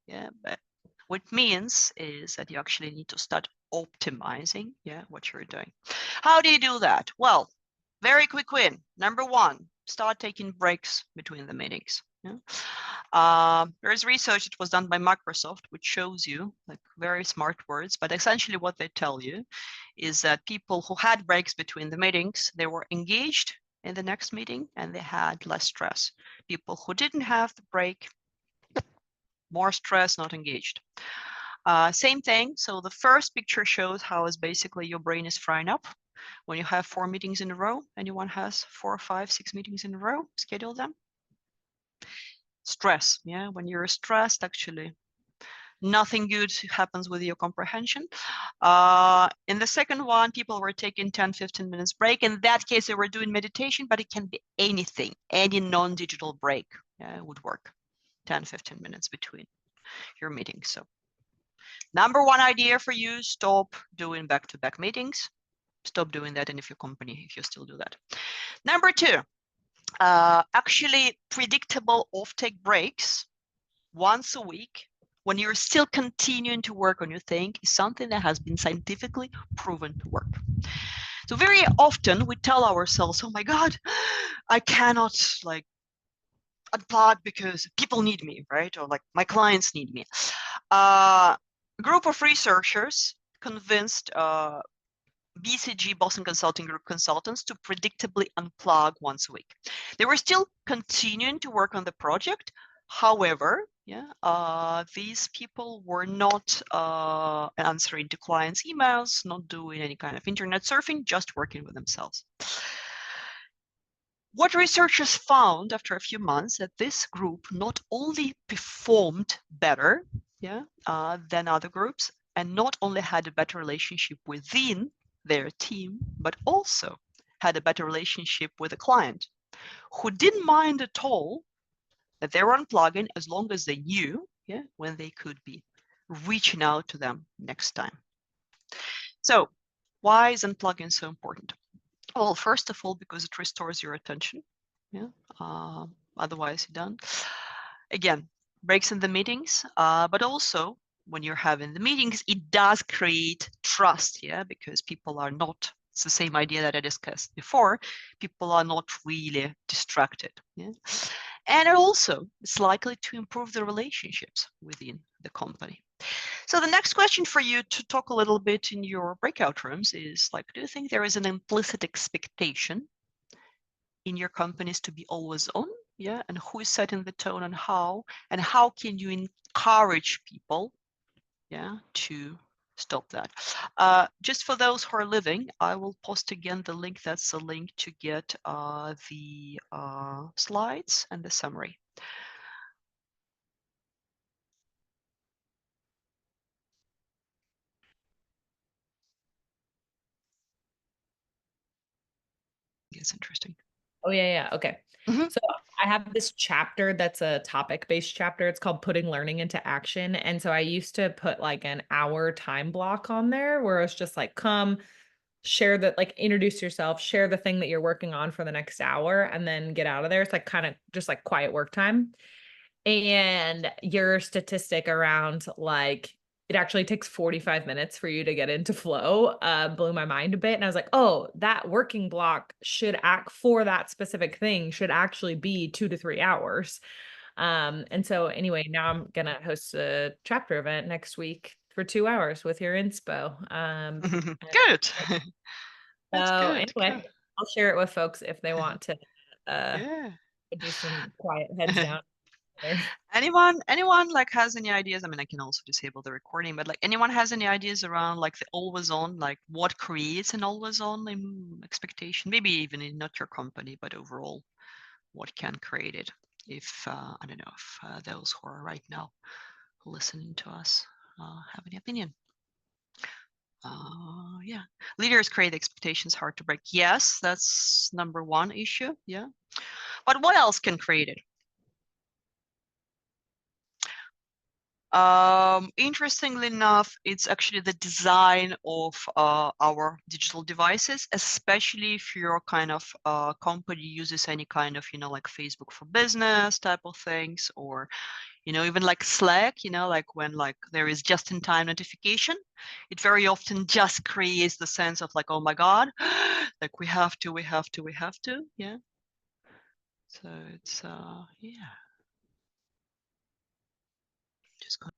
Yeah, but what it means is that you actually need to start optimizing, yeah, what you're doing. How do you do that? Well, very quick win. Number one, start taking breaks between the meetings. Yeah? There is research that was done by Microsoft, which shows you like very smart words, but essentially what they tell you is that people who had breaks between the meetings, they were engaged in the next meeting and they had less stress. People who didn't have the break, more stress, not engaged. Same thing. So the first picture shows how is basically your brain is frying up when you have 4 meetings in a row. Anyone has 4, 5, 6 meetings in a row, schedule them. Stress, yeah, when you're stressed, actually, Nothing good happens with your comprehension. In the second one, people were taking 10-15 minutes break. In that case, they were doing meditation, but it can be anything, any non-digital break. Yeah, it would work. 10-15 minutes between your meetings. So number one idea for you, stop doing back-to-back meetings. Stop doing that in your company if you still do that. Number two, actually predictable off-take breaks once a week when you're still continuing to work on your thing is something that has been scientifically proven to work. So very often we tell ourselves, oh my God, I cannot like unplug because people need me, right? Or like my clients need me. A group of researchers convinced BCG, Boston Consulting Group consultants, to predictably unplug once a week. They were still continuing to work on the project. However, these people were not answering to clients' emails, not doing any kind of internet surfing, just working with themselves. What researchers found after a few months that this group not only performed better than other groups, and not only had a better relationship within their team, but also had a better relationship with the client, who didn't mind at all that they were unplugging as long as they knew when they could be reaching out to them next time. So why is unplugging so important? Well, first of all, because it restores your attention. Otherwise you're done. Again, breaks in the meetings, but also when you're having the meetings, it does create trust, because people are not, it's the same idea that I discussed before, people are not really distracted. And it also is likely to improve the relationships within the company. So the next question for you to talk a little bit in your breakout rooms is like, do you think there is an implicit expectation in your companies to be always on? And who is setting the tone and how can you encourage people to stop that? Just for those who are living, I will post again the link. That's the link to get the slides and the summary. It's interesting. Oh, yeah. Okay. Mm-hmm. So I have this chapter that's a topic-based chapter. It's called Putting Learning into Action. And so I used to put like an hour time block on there where it's just like, come share that, like introduce yourself, share the thing that you're working on for the next hour, and then get out of there. It's like kind of just like quiet work time. And your statistic around like it actually takes 45 minutes for you to get into flow blew my mind a bit. And I was like, oh, that working block should act for that specific thing should actually be 2 to 3 hours. And so anyway, now I'm gonna host a chapter event next week for 2 hours with your inspo. Good. So That's good. anyway, I'll share it with folks if they want to do some quiet heads down there. Anyone like has any ideas? I mean, I can also disable the recording, but like anyone has any ideas around like the always on, like what creates an always on expectation? Maybe even in not your company, but overall, what can create it? If I don't know if those who are right now listening to us have any opinion. Leaders create expectations hard to break. Yes, that's number one issue. But what else can create it? Interestingly enough, it's actually the design of our digital devices, especially if your kind of company uses any kind of, like Facebook for business type of things, or, even like Slack, like when like there is just-in-time notification, it very often just creates the sense of like, oh my God, like we have to. So it's, just go.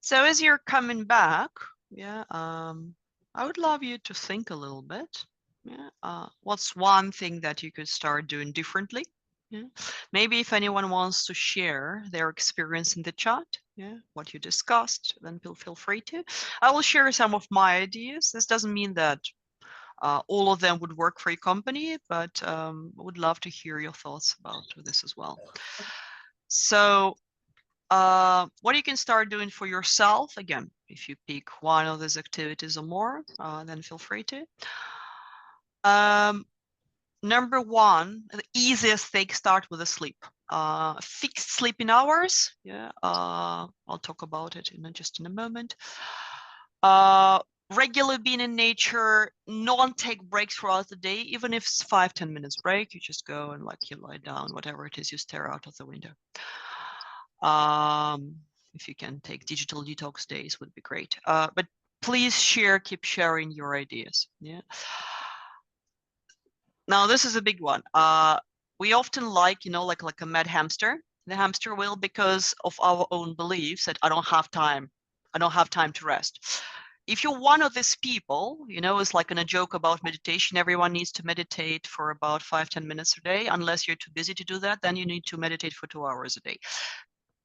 So as you're coming back, I would love you to think a little bit. What's one thing that you could start doing differently Yeah. Maybe if anyone wants to share their experience in the chat, yeah, what you discussed, then feel free to. I will share some of my ideas. This doesn't mean that all of them would work for your company, but would love to hear your thoughts about this as well. So what you can start doing for yourself, again, if you pick one of these activities or more, then feel free to. Number one, the easiest thing, start with the sleep. Fixed sleeping hours. Yeah, I'll talk about it just in a moment. Regularly being in nature, take breaks throughout the day, even if it's 5-10 minutes break, you just go and like you lie down, whatever it is, you stare out of the window. If you can take digital detox days would be great. But please keep sharing your ideas. Yeah. Now this is a big one. We often like a mad hamster, the hamster wheel, because of our own beliefs that I don't have time to rest. If you're one of these people, it's like in a joke about meditation, everyone needs to meditate for about 5-10 minutes a day. Unless you're too busy to do that, then you need to meditate for 2 hours a day.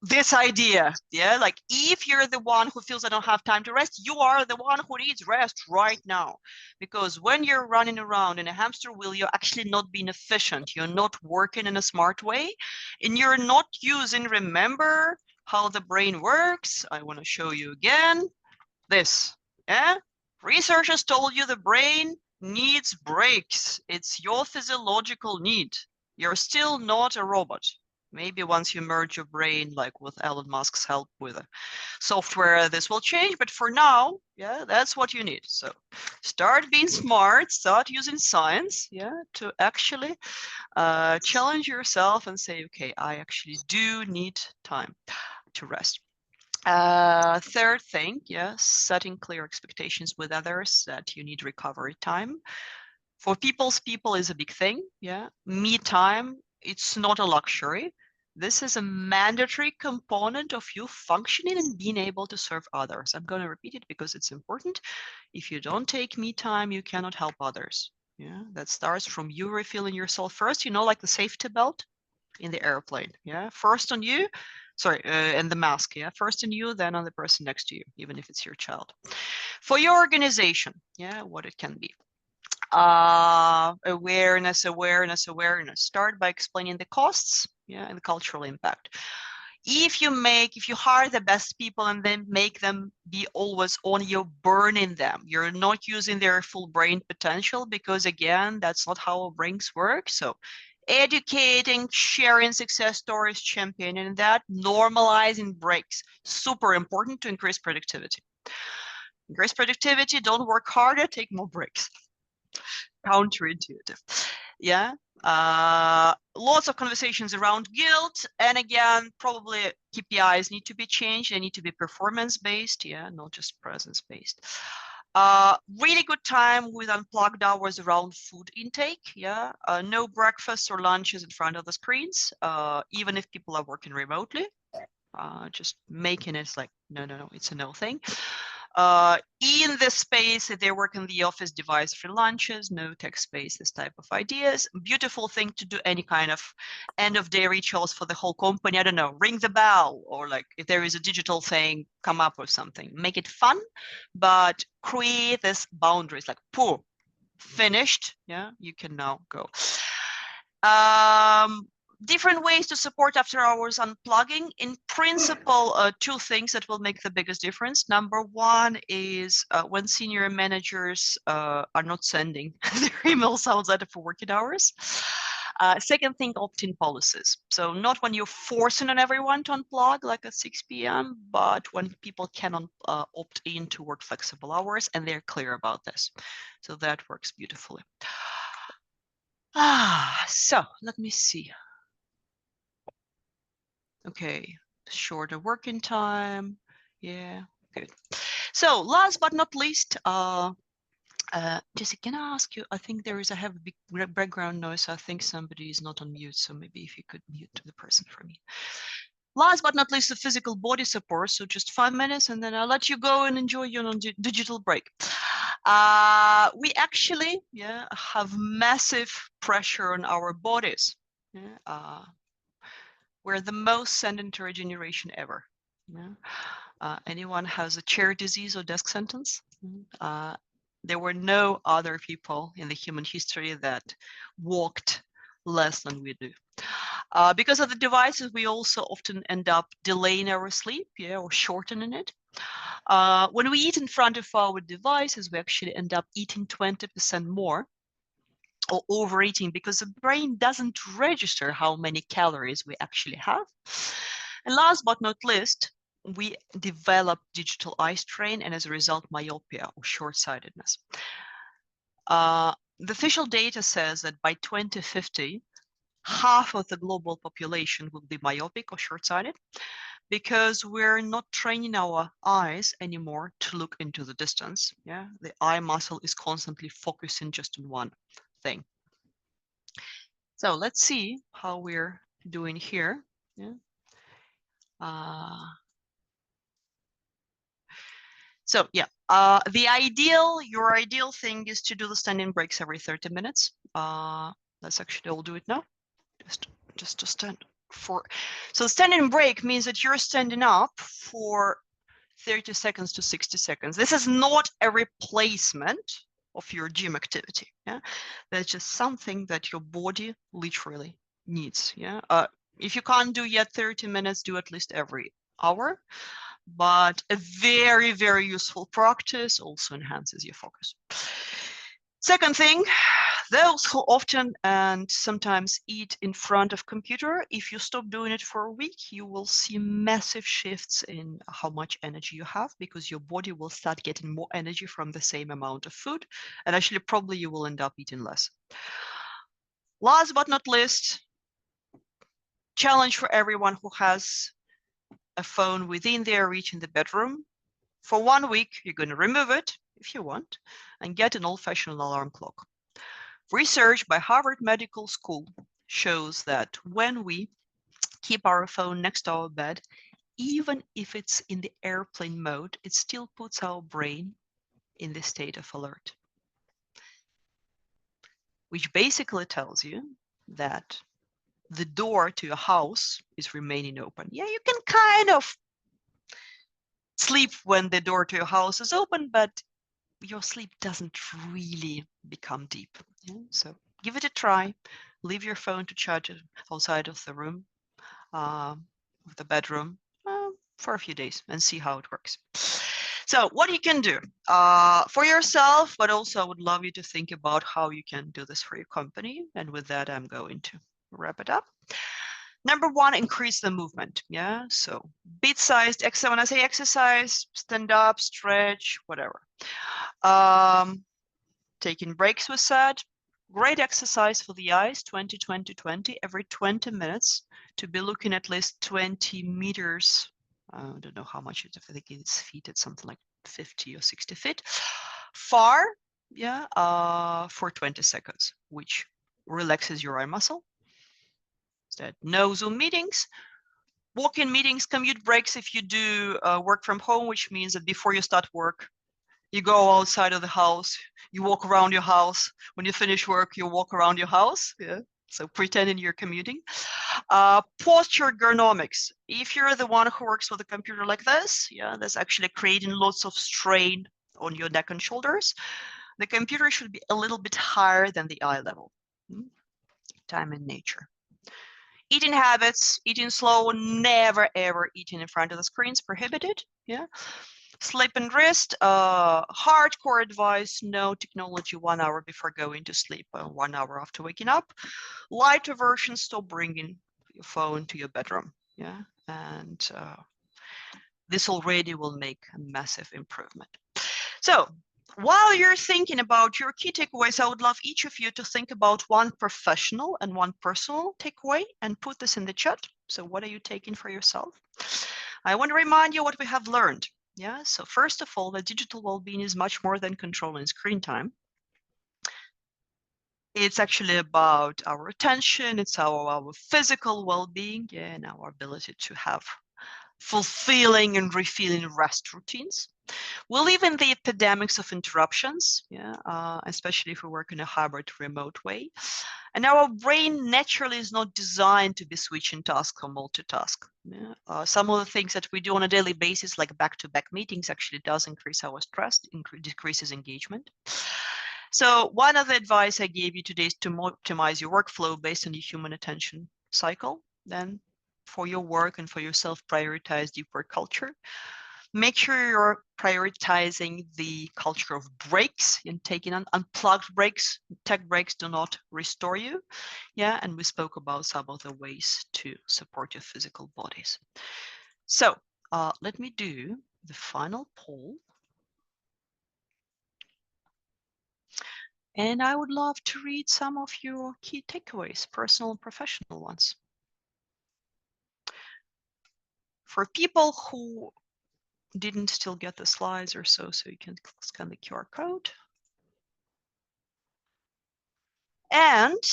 This idea, yeah, like if you're the one who feels I don't have time to rest, you are the one who needs rest right now. Because when you're running around in a hamster wheel, you're actually not being efficient. You're not working in a smart way, and you're not using, remember how the brain works. I want to show you again this. Yeah, researchers told you the brain needs breaks. It's your physiological need. You're still not a robot. Maybe once you merge your brain, like with Elon Musk's help with a software, this will change. But for now, yeah, that's what you need. So start being smart, start using science, yeah, to actually challenge yourself and say, okay, I actually do need time to rest. Third thing, yeah, setting clear expectations with others that you need recovery time. For people is a big thing, yeah. Me time, it's not a luxury. This is a mandatory component of you functioning and being able to serve others. I'm going to repeat it because it's important. If you don't take me time, you cannot help others. Yeah, that starts from you refilling yourself first, like the safety belt in the airplane. Yeah, first on you, and the mask. Yeah, first on you, then on the person next to you, even if it's your child. For your organization, yeah, what it can be. Awareness. Start by explaining the costs, yeah, and the cultural impact. If you hire the best people and then make them be always on, you're burning them. You're not using their full brain potential, because again, that's not how our brains work. So educating, sharing success stories, championing that, normalizing breaks, super important to increase productivity. Increase productivity, don't work harder, take more breaks. Counterintuitive. Yeah. Lots of conversations around guilt. And again, probably KPIs need to be changed. They need to be performance-based, yeah, not just presence-based. Really good time with unplugged hours around food intake, yeah. No breakfast or lunches in front of the screens, even if people are working remotely. Just making it like, no, it's a no thing. In the space, if they work in the office, device for lunches, no tech space, this type of ideas. Beautiful thing to do any kind of end of day rituals for the whole company. I don't know, ring the bell, or like if there is a digital thing, come up with something. Make it fun, but create this boundaries, like, pooh, finished, yeah, you can now go. Different ways to support after hours unplugging. In principle, two things that will make the biggest difference. Number one is when senior managers are not sending their emails outside of working hours. Second thing, opt-in policies. So not when you're forcing on everyone to unplug like at 6 p.m., but when people can opt in to work flexible hours and they're clear about this. So that works beautifully. So let me see. Okay, shorter working time. Yeah, good. So last but not least, Jessie, can I ask you, I think I have a big background noise. I think somebody is not on mute. So maybe if you could mute the person for me. Last but not least, the physical body support. So just 5 minutes and then I'll let you go and enjoy your digital break. We actually, yeah, have massive pressure on our bodies. Yeah? We're the most sedentary generation ever. Yeah? Anyone has a chair disease or desk sentence? There were no other people in the human history that walked less than we do. Because of the devices, we also often end up delaying our sleep, yeah, or shortening it. When we eat in front of our devices, we actually end up eating 20% more, or overeating, because the brain doesn't register how many calories we actually have. And last but not least, we develop digital eye strain, and as a result, myopia or short-sightedness. The official data says that by 2050, half of the global population will be myopic or short-sighted, because we're not training our eyes anymore to look into the distance. Yeah, the eye muscle is constantly focusing just on one thing. So let's see how we're doing here. Yeah. So yeah, your ideal thing is to do the standing breaks every 30 minutes. Let's actually all do it now. Just to stand for. So standing break means that you're standing up for 30 seconds to 60 seconds. This is not a replacement of your gym activity. Yeah, that's just something that your body literally needs. Yeah, if you can't do yet 30 minutes, do at least every hour. But a very, very useful practice, also enhances your focus. Second thing, those who often and sometimes eat in front of computer, if you stop doing it for a week, you will see massive shifts in how much energy you have, because your body will start getting more energy from the same amount of food, and actually probably you will end up eating less. Last but not least, challenge for everyone who has a phone within their reach in the bedroom. For 1 week, you're going to remove it if you want and get an old-fashioned alarm clock. Research by Harvard Medical School shows that when we keep our phone next to our bed, even if it's in the airplane mode, it still puts our brain in the state of alert, which basically tells you that the door to your house is remaining open. Yeah, you can kind of sleep when the door to your house is open, but your sleep doesn't really become deep. Yeah? So give it a try. Leave your phone to charge it outside of the room, of the bedroom, for a few days and see how it works. So what you can do for yourself, but also I would love you to think about how you can do this for your company. And with that, I'm going to wrap it up. Number one, increase the movement. Yeah, so bit-sized exercise. When I say exercise, stand up, stretch, whatever. Taking breaks was said. Great exercise for the eyes, 20-20-20, every 20 minutes to be looking at least 20 meters. I don't know how much it is. I think it's feet. It's something like 50 or 60 feet far. Yeah, for 20 seconds, which relaxes your eye muscle. Instead, no Zoom meetings. Walk-in meetings, commute breaks if you do work from home, which means that before you start work, you go outside of the house, you walk around your house. When you finish work, you walk around your house. Yeah. So pretending you're commuting. Posture ergonomics. If you're the one who works with a computer like this, yeah, that's actually creating lots of strain on your neck and shoulders. The computer should be a little bit higher than the eye level. Time and nature. Eating habits, eating slow, never ever eating in front of the screens, prohibited. Yeah. Sleep and rest, hardcore advice, no technology 1 hour before going to sleep, 1 hour after waking up. Lighter version, stop bringing your phone to your bedroom. Yeah, and this already will make a massive improvement. So while you're thinking about your key takeaways, I would love each of you to think about one professional and one personal takeaway and put this in the chat. So what are you taking for yourself? I want to remind you what we have learned. Yeah, so first of all, the digital well-being is much more than controlling screen time. It's actually about our attention, it's our physical well-being, yeah, and our ability to have fulfilling and refilling rest routines. We live in the epidemics of interruptions, especially if we work in a hybrid remote way. And our brain naturally is not designed to be switching tasks or multitask. Some of the things that we do on a daily basis, like back-to-back meetings, actually does increase our stress, decreases engagement. So one of the advice I gave you today is to optimize your workflow based on your human attention cycle. Then for your work and for yourself, prioritize deep work culture. Make sure you're prioritizing the culture of breaks and taking unplugged breaks. Tech breaks do not restore you. And we spoke about some of the ways to support your physical bodies. So let me do the final poll. And I would love to read some of your key takeaways, personal and professional ones. For people who didn't still get the slides or so you can scan the QR code. And,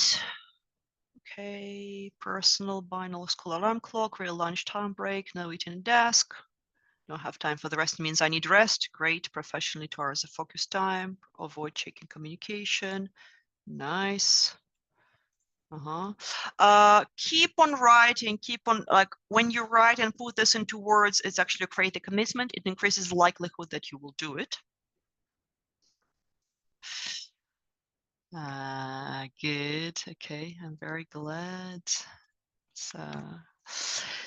okay, personal, binaural school alarm clock, real lunchtime break, no eating desk. Don't have time for the rest means I need rest. Great, professionally 2 hours of focus time. Avoid checking communication. Nice. Keep on writing, keep on, like when you write and put this into words, it's actually create a commitment. It increases the likelihood that you will do it. Good. Okay, I'm very glad.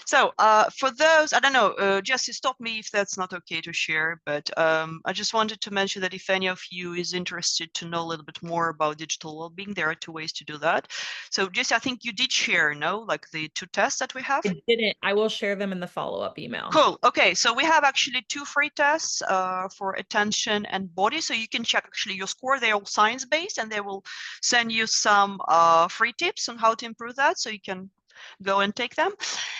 So for those, I don't know, Jessie, stop me if that's not okay to share, but I just wanted to mention that if any of you is interested to know a little bit more about digital well-being, there are 2 ways to do that. So Jessie, I think you did share, no, like the 2 tests that we have? I didn't. I will share them in the follow-up email. Cool. Okay, so we have actually 2 free tests for attention and body. So you can check actually your score. They're all science-based, and they will send you some free tips on how to improve that. So you can go and take them.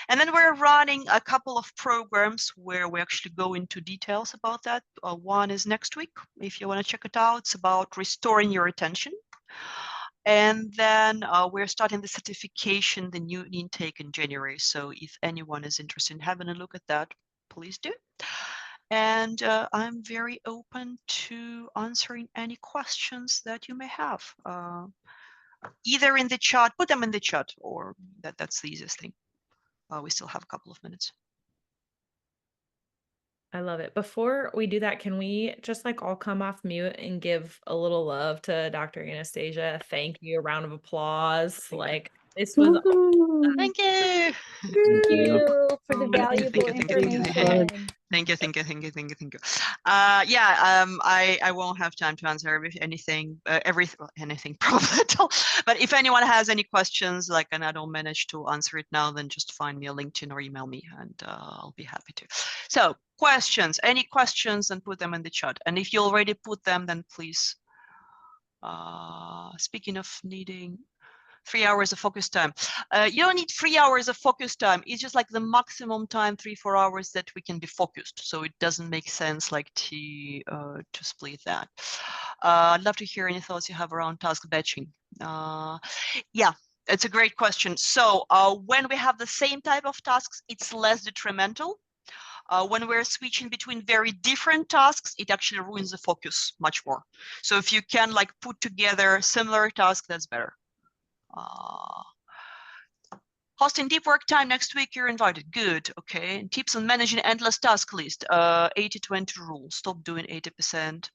And then we're running a couple of programs where we actually go into details about that. One is next week, if you want to check it out. It's about restoring your attention. And then we're starting the certification, the new intake in January. So if anyone is interested in having a look at that, please do. And I'm very open to answering any questions that you may have. Either in the chat, put them in the chat, or that's the easiest thing. We still have a couple of minutes. I love it. Before we do that, can we just like all come off mute and give a little love to Dr. Anastasia? Thank you. A round of applause. Like this was Thank you. Thank you for the valuable Thank you. information. Thank you. I won't have time to answer anything probably at all. But if anyone has any questions, like, and I don't manage to answer it now, then just find me a LinkedIn or email me, and I'll be happy to. So questions, any questions, then put them in the chat. And if you already put them, then please. Speaking of needing 3 hours of focus time. You don't need 3 hours of focus time. It's just like the maximum time, 3-4 hours that we can be focused. So it doesn't make sense like to split that. I'd love to hear any thoughts you have around task batching. Yeah, it's a great question. So when we have the same type of tasks, it's less detrimental. When we're switching between very different tasks, it actually ruins the focus much more. So if you can like put together similar tasks, that's better. Hosting deep work time next week, you're invited. Good. Okay. And tips on managing endless task list. 80-20 rule. Stop doing 80%.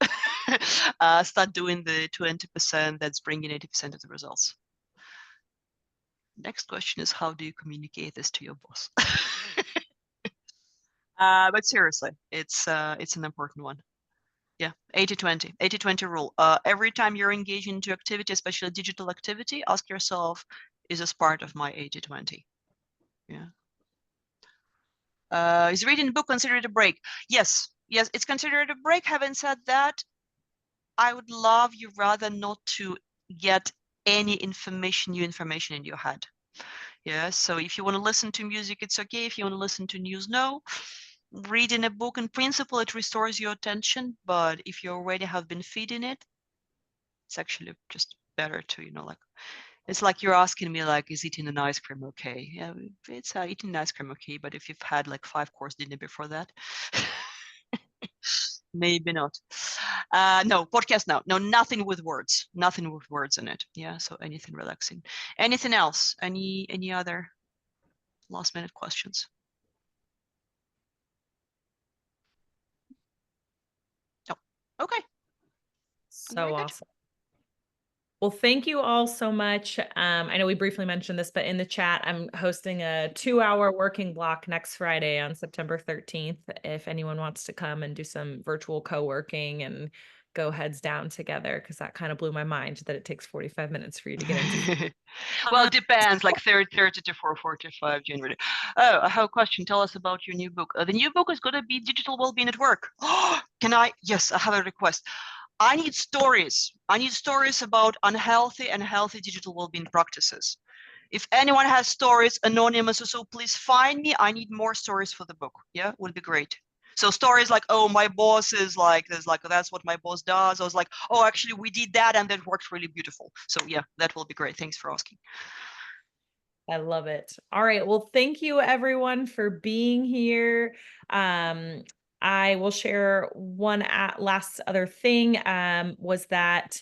Start doing the 20% that's bringing 80% of the results. Next question is, how do you communicate this to your boss? But seriously, it's an important one. Yeah, 80-20 rule. Every time you're engaging into activity, especially digital activity, ask yourself, is this part of my 80-20? Yeah. Is reading a book considered a break? Yes, it's considered a break. Having said that, I would love you rather not to get any new information in your head. Yeah, so if you want to listen to music, it's okay. If you want to listen to news, no. Reading a book, in principle, it restores your attention, but if you already have been feeding it, it's actually just better to, like, it's like you're asking me, like, is eating an ice cream okay? Yeah, it's eating an ice cream okay, but if you've had like 5-course dinner before that, Maybe not. No, podcast now. No, nothing with words. Nothing with words in it. Yeah, so anything relaxing. Anything else? Any other last minute questions? No. Okay. So awesome. Well, thank you all so much. I know we briefly mentioned this, but in the chat, I'm hosting a 2-hour working block next Friday on September 13th. If anyone wants to come and do some virtual co-working and go heads down together, because that kind of blew my mind that it takes 45 minutes for you to get into. Well, it depends, like 30 to 4:45 January. Oh, I have a question. Tell us about your new book. The new book is going to be Digital Wellbeing at Work. Can I? Yes, I have a request. I need stories. I need stories about unhealthy and healthy digital well-being practices. If anyone has stories, anonymous or so, please find me. I need more stories for the book. Yeah, would be great. So stories like, oh, my boss is like this, like that's what my boss does. I was like, oh, actually, we did that and that worked really beautiful. So yeah, that will be great. Thanks for asking. I love it. All right. Well, thank you everyone for being here. I will share one last other thing, was that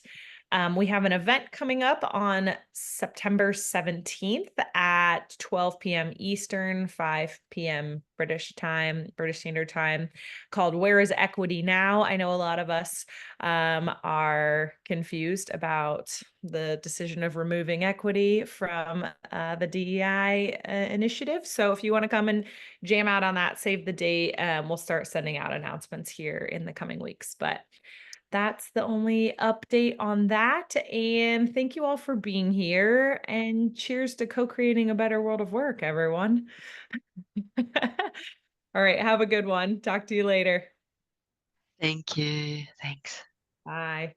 we have an event coming up on September 17th at 12 p.m. Eastern, 5 p.m. British Standard Time, called Where is Equity Now? I know a lot of us are confused about the decision of removing equity from the DEI initiative. So if you want to come and jam out on that, save the date. We'll start sending out announcements here in the coming weeks. But that's the only update on that. And thank you all for being here. And cheers to co-creating a better world of work, everyone. All right. Have a good one. Talk to you later. Thank you. Thanks. Bye.